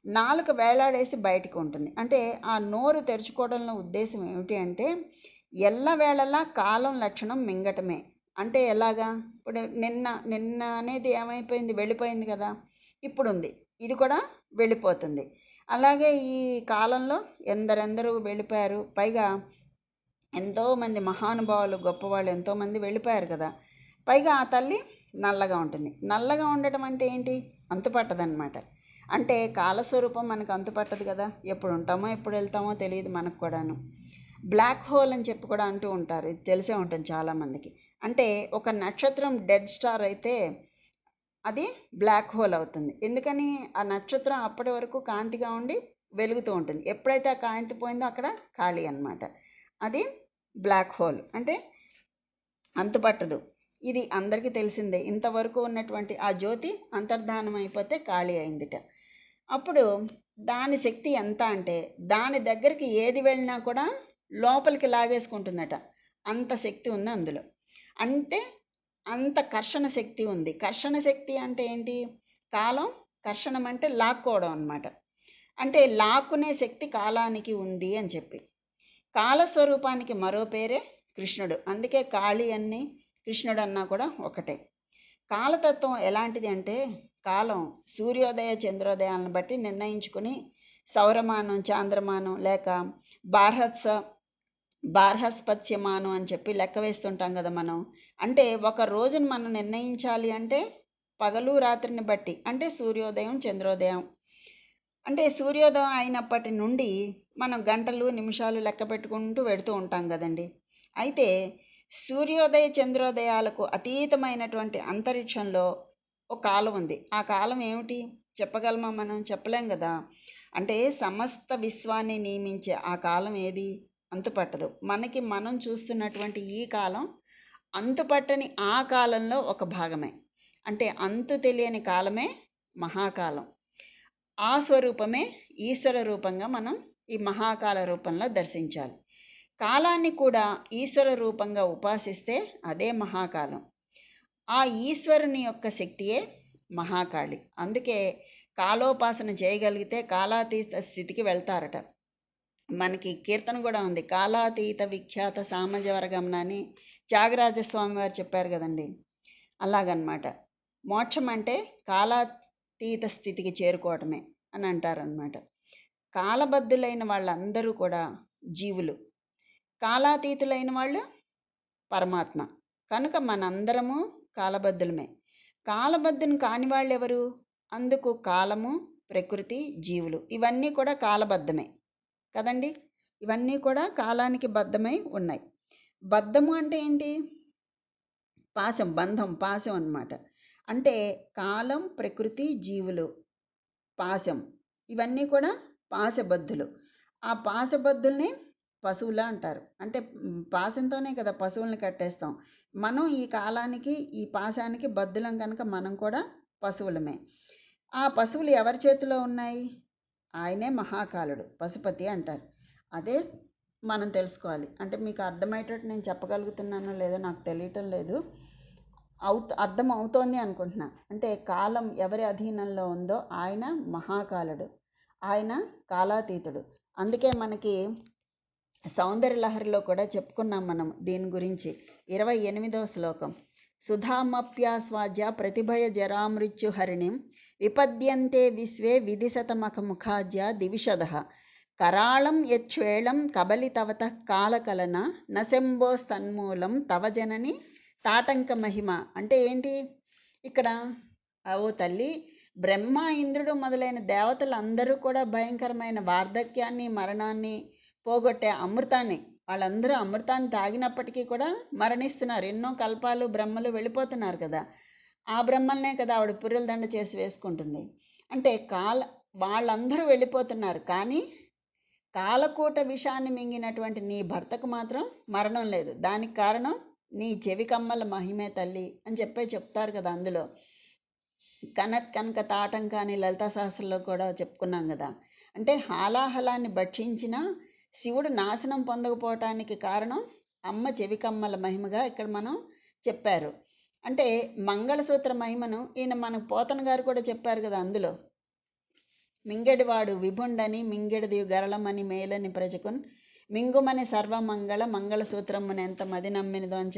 నాలుక వేలాడేసి బయటకు ఉంటుంది. అంటే ఆ నోరు తెరుచుకోవడంలో ఉద్దేశం ఏమిటి అంటే ఎల్లవేళలా కాలం లక్షణం మింగటమే. అంటే ఎలాగా? ఇప్పుడు నిన్న అనేది ఏమైపోయింది? వెళ్ళిపోయింది కదా, ఇప్పుడు ఉంది, ఇది కూడా వెళ్ళిపోతుంది. అలాగే ఈ కాలంలో ఎందరెందరూ వెళ్ళిపోయారు. పైగా ఎంతోమంది మహానుభావులు, గొప్పవాళ్ళు ఎంతోమంది వెళ్ళిపోయారు కదా. పైగా ఆ తల్లి నల్లగా ఉంటుంది. నల్లగా ఉండటం అంటే ఏంటి? అంతుపట్టదనమాట. అంటే కాలస్వరూపం మనకు అంతుపట్టదు కదా. ఎప్పుడు ఉంటామో ఎప్పుడు వెళ్తామో తెలియదు మనకు కూడాను. బ్లాక్ హోల్ అని చెప్పి కూడా అంటూ ఉంటారు. ఇది తెలిసే ఉంటుంది చాలామందికి. అంటే ఒక నక్షత్రం డెడ్ స్టార్ అయితే అది బ్లాక్ హోల్ అవుతుంది. ఎందుకని? ఆ నక్షత్రం అప్పటి వరకు కాంతిగా ఉండి వెలుగుతూ ఉంటుంది. ఎప్పుడైతే ఆ కాంతి పోయిందో అక్కడ ఖాళీ అన్నమాట. అది బ్లాక్ హోల్. అంటే అంతుపట్టదు. ఇది అందరికీ తెలిసిందే. ఇంతవరకు ఉన్నటువంటి ఆ జ్యోతి అంతర్ధానం అయిపోతే ఖాళీ అయిందిట. అప్పుడు దాని శక్తి ఎంత అంటే దాని దగ్గరికి ఏది వెళ్ళినా కూడా లోపలికి లాగేసుకుంటుందట. అంత శక్తి ఉంది అందులో. అంటే అంత కర్షణ శక్తి ఉంది. కర్షణ శక్తి అంటే ఏంటి? కాలం కర్షణం అంటే లాక్కోవడం అన్నమాట. అంటే లాక్కునే శక్తి కాలానికి ఉంది అని చెప్పి. కాలస్వరూపానికి మరో పేరే కృష్ణుడు. అందుకే కాళీ అన్ని కృష్ణుడు అన్నా కూడా ఒకటే. కాలతత్వం ఎలాంటిది అంటే కాలం సూర్యోదయ చంద్రోదయాలను బట్టి నిర్ణయించుకుని సౌరమానం, చాంద్రమానం లేక బార్హస్పత్యమానం అని చెప్పి లెక్క వేస్తుంటాం కదా మనం. అంటే ఒక రోజును మనం నిర్ణయించాలి అంటే పగలు రాత్రిని బట్టి, అంటే సూర్యోదయం చంద్రోదయం. అంటే సూర్యోదయం అయినప్పటి నుండి మనం గంటలు నిమిషాలు లెక్క పెట్టుకుంటూ వెడుతూ ఉంటాం కదండి. అయితే సూర్యోదయ చంద్రోదయాలకు అతీతమైనటువంటి అంతరిక్షంలో ఒక కాలం ఉంది. ఆ కాలం ఏమిటి? చెప్పగలమా మనం? చెప్పలేం కదా. అంటే సమస్త విశ్వాన్ని నియమించే ఆ కాలం ఏది? అంతుపట్టదు. మనం చూస్తున్నటువంటి ఈ కాలం అంతుపట్టని ఆ కాలంలో ఒక భాగమే. అంటే అంతు తెలియని కాలమే మహాకాలం. ఆ స్వరూపమే ఈశ్వర రూపంగా మనం ఈ మహాకాల రూపంలో దర్శించాలి. కాలాన్ని కూడా ఈశ్వర రూపంగా ఉపాసిస్తే అదే మహాకాలం. ఆ ఈశ్వరుని యొక్క శక్తియే మహాకాళి. అందుకే కాలోపాసన చేయగలిగితే కాలాతీత స్థితికి వెళ్తారట. మనకి కీర్తన కూడా ఉంది, కాలాతీత విఖ్యాత సామజవరగమన అని త్యాగరాజస్వామి వారు చెప్పారు కదండి. అలాగనమాట. మోక్షం అంటే కాలాతీత స్థితికి చేరుకోవటమే అని అంటారనమాట. కాలబద్ధులైన వాళ్ళందరూ కూడా జీవులు, కాలాతీతులైన వాళ్ళు పరమాత్మ. కనుక మనందరము కాలబద్ధులమే. కాలబద్ధుని కాని వాళ్ళు ఎవరు? అందుకు కాలము, ప్రకృతి, జీవులు ఇవన్నీ కూడా కాలబద్ధమే కదండి. ఇవన్నీ కూడా కాలానికి బద్ధమై ఉన్నాయి. బద్ధము అంటే ఏంటి? పాశం, బంధం, పాశం అన్నమాట. అంటే కాలం, ప్రకృతి, జీవులు, పాశం ఇవన్నీ కూడా పాశబద్ధులు. ఆ పాశబద్ధుల్ని పశువులా అంటారు. అంటే పాశంతోనే కదా పశువుల్ని కట్టేస్తాం. మనం ఈ కాలానికి, ఈ పాశానికి బద్ధులం కనుక మనం కూడా పశువులమే. ఆ పశువులు ఎవరి చేతిలో ఉన్నాయి? ఆయనే మహాకాలుడు, పశుపతి అంటారు. అదే మనం తెలుసుకోవాలి. అంటే మీకు అర్థమయ్యేటట్టు నేను చెప్పగలుగుతున్నానో లేదో నాకు తెలియటం లేదు. అర్థం అవుతోంది అనుకుంటున్నా. అంటే కాలం ఎవరి అధీనంలో ఉందో ఆయన మహాకాలుడు, ఆయన కాలాతీతుడు. అందుకే మనకి సౌందర్యలహరిలో కూడా చెప్పుకున్నాం మనం దీని గురించి. 28వ శ్లోకం, సుధామప్యాస్వాద్య ప్రతిభయ జరామృత్యుహరిణిం విపద్యంతే విశ్వే విధిశతమఖముఖాజ్య దివిషద కరాళం యచ్వేళం కబలితవత కాలకలన నశంభోస్తన్మూలం తవ జనని తాటంక మహిమ. అంటే ఏంటి ఇక్కడ? ఓ తల్లి, బ్రహ్మ, ఇంద్రుడు మొదలైన దేవతలు అందరూ కూడా భయంకరమైన వార్ధక్యాన్ని, మరణాన్ని పోగొట్టే అమృతాన్ని, వాళ్ళందరూ అమృతాన్ని తాగినప్పటికీ కూడా మరణిస్తున్నారు. ఎన్నో కల్పాలు బ్రహ్మలు వెళ్ళిపోతున్నారు కదా. ఆ బ్రహ్మల్నే కదా ఆవిడ పుర్రెల దండ చేసి వేసుకుంటుంది. అంటే వాళ్ళందరూ వెళ్ళిపోతున్నారు, కానీ కాలకూట విషాన్ని మింగినటువంటి నీ భర్తకు మాత్రం మరణం లేదు. దానికి కారణం నీ చెవి కమ్మల మహిమే తల్లి అని చెప్తారు కదా. అందులో కనక తాటంక అని లలితా సహస్రంలో కూడా చెప్పుకున్నాం కదా. అంటే హాలాహలాన్ని భక్షించిన శివుడు నాశనం పొందకపోవటానికి కారణం అమ్మ చెవి కమ్మల మహిమగా ఇక్కడ మనం చెప్పారు. అంటే మంగళసూత్ర మహిమను ఈయన మన పోతన గారు కూడా చెప్పారు కదా. అందులో మింగెడివాడు విభుండని మింగెడిది గరళమని మేలని ప్రజకున్ మింగుమని సర్వమంగళ మంగళసూత్రముని ఎంత మది నమ్మినదో అని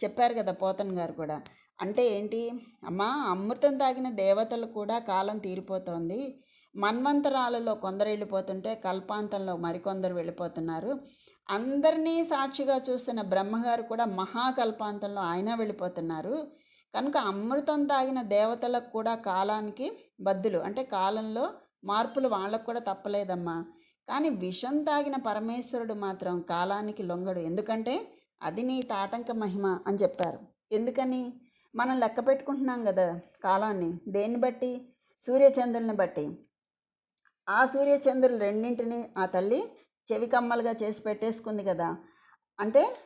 చెప్పారు కదా పోతన్ గారు కూడా. అంటే ఏంటి అమ్మా, అమృతం తాగిన దేవతలు కూడా కాలం తీరిపోతోంది. మన్వంతరాలలో కొందరు వెళ్ళిపోతుంటే కల్పాంతంలో మరికొందరు వెళ్ళిపోతున్నారు. అందరినీ సాక్షిగా చూస్తున్న బ్రహ్మగారు కూడా మహాకల్పాంతంలో ఆయన వెళ్ళిపోతున్నారు. కనుక అమృతం తాగిన దేవతలకు కూడా కాలానికి బద్దులు. అంటే కాలంలో మార్పులు వాళ్ళకు కూడా తప్పలేదమ్మా. కానీ విషం తాగిన పరమేశ్వరుడు మాత్రం కాలానికి లొంగడు. ఎందుకంటే అది నీ తాటంక మహిమ అని చెప్పారు. ఎందుకని? మనం లెక్క పెట్టుకుంటున్నాం కదా కాలాన్ని. దేన్ని బట్టి? సూర్యచంద్రుల్ని బట్టి. ఆ సూర్యచంద్రులు రెండింటిని ఆ తల్లి చెవికమ్మలుగా చేసి పెట్టేసుకుంది కదా. అంటే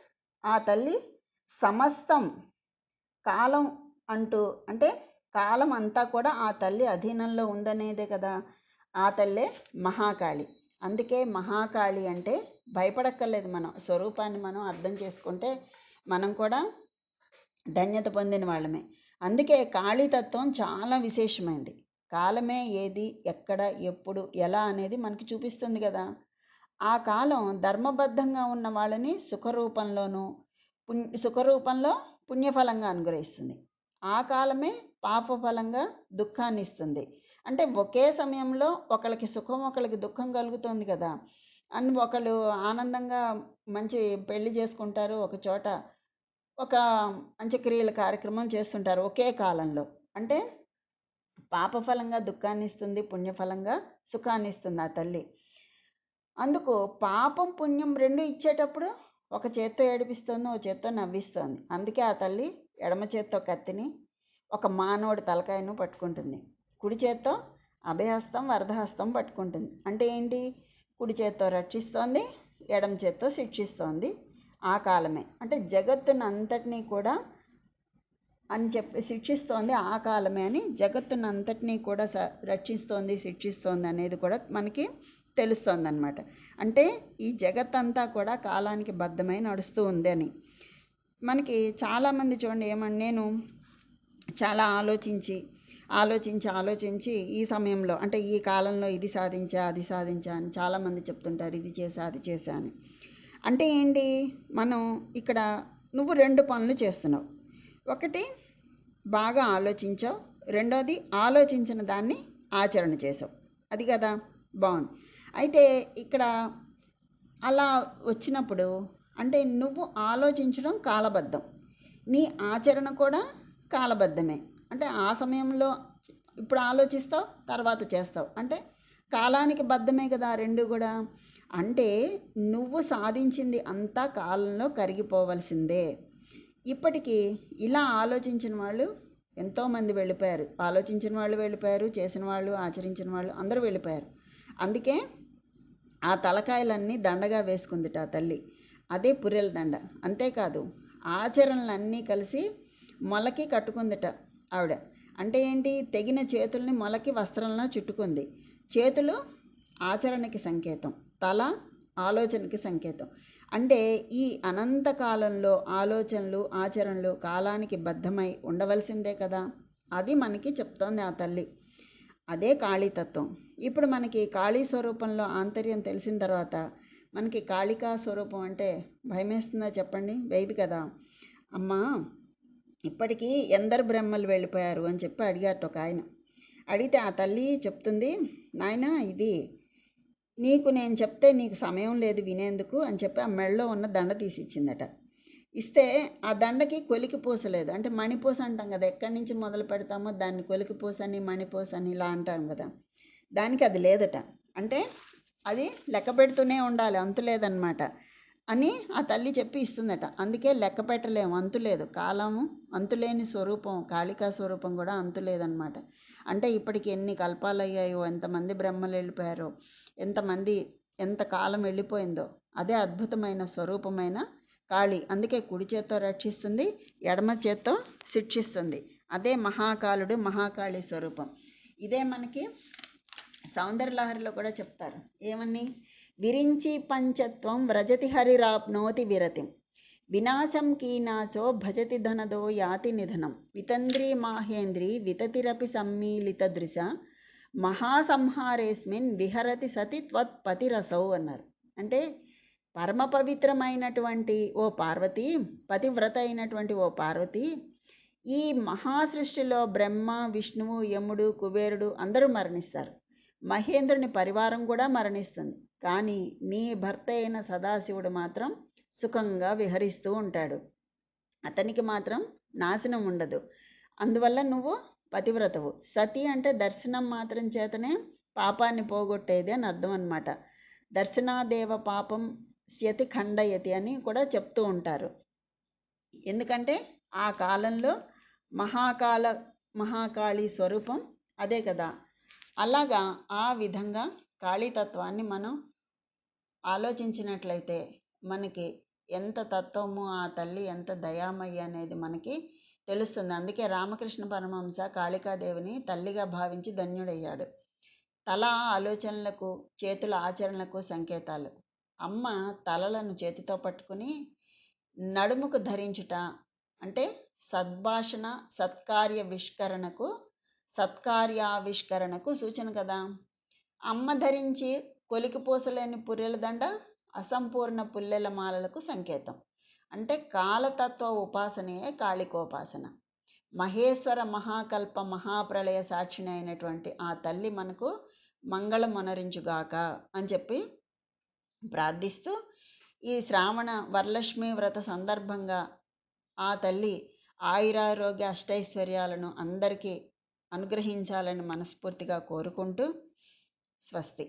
ఆ తల్లి సమస్తం కాలం అంటే కాలం అంతా కూడా ఆ తల్లి అధీనంలో ఉందనేదే కదా. ఆ తల్లే మహాకాళి. అందుకే మహాకాళి అంటే భయపడక్కర్లేదు. మనం స్వరూపాన్ని మనం అర్థం చేసుకుంటే మనం కూడా ధన్యత పొందిన వాళ్ళమే. అందుకే కాళీతత్వం చాలా విశేషమైంది. కాలమే ఏది, ఎక్కడ, ఎప్పుడు, ఎలా అనేది మనకి చూపిస్తుంది కదా. ఆ కాలం ధర్మబద్ధంగా ఉన్న వాళ్ళని సుఖరూపంలో పుణ్యఫలంగా అనుగ్రహిస్తుంది. ఆ కాలమే పాపఫలంగా దుఃఖాన్ని ఇస్తుంది. అంటే ఒకే సమయంలో ఒకళ్ళకి సుఖం, ఒకళ్ళకి దుఃఖం కలుగుతుంది కదా. అని ఒకళ్ళు ఆనందంగా మంచి పెళ్లి చేసుకుంటారు, ఒక చోట ఒక అంత్యక్రియల కార్యక్రమం చేస్తుంటారు ఒకే కాలంలో. అంటే పాపఫలంగా దుఃఖాన్ని ఇస్తుంది, పుణ్యఫలంగా సుఖాన్ని ఇస్తుంది ఆ తల్లి. అందుకు పాపం పుణ్యం రెండు ఇచ్చేటప్పుడు ఒక చేత్తో ఏడిపిస్తుంది, ఒక చేత్తో నవ్విస్తుంది. అందుకే ఆ తల్లి ఎడమ చేత్తో కత్తిని, ఒక మానవుడి తలకాయను పట్టుకుంటుంది. కుడి చేత్తో అభయహస్తం, వరదహస్తం పట్టుకుంటుంది. అంటే ఏంటి? కుడి చేత్తో రక్షిస్తోంది, ఎడమ చేత్తో శిక్షిస్తోంది. ఆ కాలమే. అంటే జగత్తును అంతటినీ కూడా అని చెప్పి శిక్షిస్తోంది ఆ కాలమే అని, జగత్తును అంతటినీ కూడా రక్షిస్తోంది, శిక్షిస్తోంది అనేది కూడా మనకి తెలుస్తోంది అనమాట. అంటే ఈ జగత్తంతా కూడా కాలానికి బద్ధమై నడుస్తూ ఉంది అని. మనకి చాలామంది చూడండి నేను చాలా ఆలోచించి ఈ సమయంలో అంటే ఈ కాలంలో ఇది సాధించా అది సాధించా అని చాలామంది చెప్తుంటారు, ఇది చేశా అది చేశా అని. అంటే ఏంటి, మనం ఇక్కడ నువ్వు 2 పనులు చేస్తున్నావు. ఒకటి బాగా ఆలోచించావు, రెండోది ఆలోచించిన దాన్ని ఆచరణ చేసావు. అది కదా, బాగుంది. అయితే ఇక్కడ అలా వచ్చినప్పుడు అంటే నువ్వు ఆలోచించడం కాలబద్ధం, నీ ఆచరణ కూడా కాలబద్ధమే. అంటే ఆ సమయంలో ఇప్పుడు ఆలోచిస్తావు, తర్వాత చేస్తావు, అంటే కాలానికి బద్ధమే కదా రెండు కూడా. అంటే నువ్వు సాధించింది అంతా కాలంలో కరిగిపోవలసిందే. ఇప్పటికీ ఇలా ఆలోచించిన వాళ్ళు ఎంతోమంది వెళ్ళిపోయారు. ఆలోచించిన వాళ్ళు వెళ్ళిపోయారు, చేసిన వాళ్ళు, ఆచరించిన వాళ్ళు అందరూ వెళ్ళిపోయారు. అందుకే ఆ తలకాయలన్నీ దండగా వేసుకుందిట ఆ తల్లి. అదే పుర్రెల దండ. అంతేకాదు ఆచరణలన్నీ కలిసి మొలకి కట్టుకుందిట ఆవిడ. అంటే ఏంటి, తెగిన చేతుల్ని మొలకి వస్త్రంలో చుట్టుకుంది. చేతులు ఆచరణకి సంకేతం, తల ఆలోచనకి సంకేతం. అంటే ఈ అనంతకాలంలో ఆలోచనలు ఆచరణలు కాలానికి బద్ధమై ఉండవలసిందే కదా. అది మనకి చెప్తోంది ఆ తల్లి. అదే కాళీతత్వం. ఇప్పుడు మనకి కాళీ స్వరూపంలో ఆంతర్యం తెలిసిన తర్వాత మనకి కాళికా స్వరూపం అంటే భయమేస్తుందా చెప్పండి? వేయదు కదా. అమ్మా ఇప్పటికీ ఎందరు బ్రహ్మలు వెళ్ళిపోయారు అని చెప్పి అడిగారట ఒక ఆయన. అడిగితే ఆ తల్లి చెప్తుంది, నాయనా ఇది నీకు నేను చెప్తే నీకు సమయం లేదు వినేందుకు అని చెప్పి ఆ మెడలో ఉన్న దండ తీసి ఇచ్చిందట. ఇస్తే ఆ దండకి కొలికి పూసలేదు. అంటే మణిపూస అంటాం కదా, ఎక్కడి నుంచి మొదలు పెడతామో దాన్ని కొలికి పూసని మణిపూసని ఇలా అంటాం కదా, దానికి అది లేదట. అంటే అది లెక్క పెడుతూనే ఉండాలి, అంతు లేదనమాట అని ఆ తల్లి చెప్పి ఇస్తుందట. అందుకే లెక్క పెట్టలేము, అంతులేదు. కాలము అంతులేని స్వరూపం, కాళికా స్వరూపం కూడా అంతులేదన్నమాట. అంటే ఇప్పటికి ఎన్ని కల్పాలు అయ్యాయో, ఎంతమంది బ్రహ్మలు వెళ్ళిపోయారో, ఎంత కాలం వెళ్ళిపోయిందో. అదే అద్భుతమైన స్వరూపమైన కాళి. అందుకే కుడి చేత్తో రక్షిస్తుంది, ఎడమ చేత్తో శిక్షిస్తుంది. అదే మహాకాలుడు, మహాకాళి స్వరూపం. ఇదే మనకి సౌందర్యలహరిలో కూడా చెప్తారు. ఏమని, విరించి పంచత్వం వ్రజతి హరిరాప్నోతి విరతిం, వినాశం కీనాశో భజతి ధనదో యాతి నిధనం, వితంద్రీ మాహేంద్రీ వితతిరపి సమ్మీలిత దృశ, మహాసంహారేస్మిన్ విహరతి సతి త్వత్పతిరసౌ అన్నారు. అంటే పరమ పవిత్రమైనటువంటి ఓ పార్వతి, పతివ్రత అయినటువంటి ఓ పార్వతి, ఈ మహాసృష్టిలో బ్రహ్మ, విష్ణువు, యముడు, కుబేరుడు అందరూ మరణిస్తారు. మహేంద్రుని పరివారం కూడా మరణిస్తుంది. కానీ నీ భర్త అయిన సదాశివుడు మాత్రం సుఖంగా విహరిస్తూ ఉంటాడు. అతనికి మాత్రం నాశనం ఉండదు. అందువల్ల నువ్వు పతివ్రతవు. సతి అంటే దర్శనం మాత్రం చేతనే పాపాన్ని పోగొట్టేది అని అర్థం అన్నమాట. దర్శనాదేవ పాపం స్యతి ఖండయతి అని కూడా చెప్తూ ఉంటారు. ఎందుకంటే ఆ కాలంలో మహాకాళి స్వరూపం అదే కదా. అలాగా ఆ విధంగా కాళీతత్వాన్ని మనం ఆలోచించినట్లయితే మనకి ఎంత తత్వము, ఆ తల్లి ఎంత దయామయ్య అనేది మనకి తెలుస్తుంది. అందుకే రామకృష్ణ పరమహంస కాళికాదేవిని తల్లిగా భావించి ధన్యుడయ్యాడు. తల ఆలోచనలకు, చేతుల ఆచరణలకు సంకేతాలు. అమ్మ తలలను చేతితో పట్టుకుని నడుముకు ధరించుట అంటే సద్భాషణ, సత్కార్యావిష్కరణకు సూచన కదా. అమ్మ ధరించి కొలికి పూసలేని పుర్రెల దండ అసంపూర్ణ పుల్లెల మాలలకు సంకేతం. అంటే కాలతత్వ ఉపాసనే కాళికోపాసన. మహేశ్వర మహాకల్ప మహాప్రళయ సాక్షిని అయినటువంటి ఆ తల్లి మనకు మంగళమొనరించుగాక అని చెప్పి ప్రార్థిస్తూ, ఈ శ్రావణ వరలక్ష్మి వ్రత సందర్భంగా ఆ తల్లి ఆయురారోగ్య అష్టైశ్వర్యాలను అందరికీ అనుగ్రహించాలని మనస్ఫూర్తిగా కోరుకుంటూ స్వస్తి.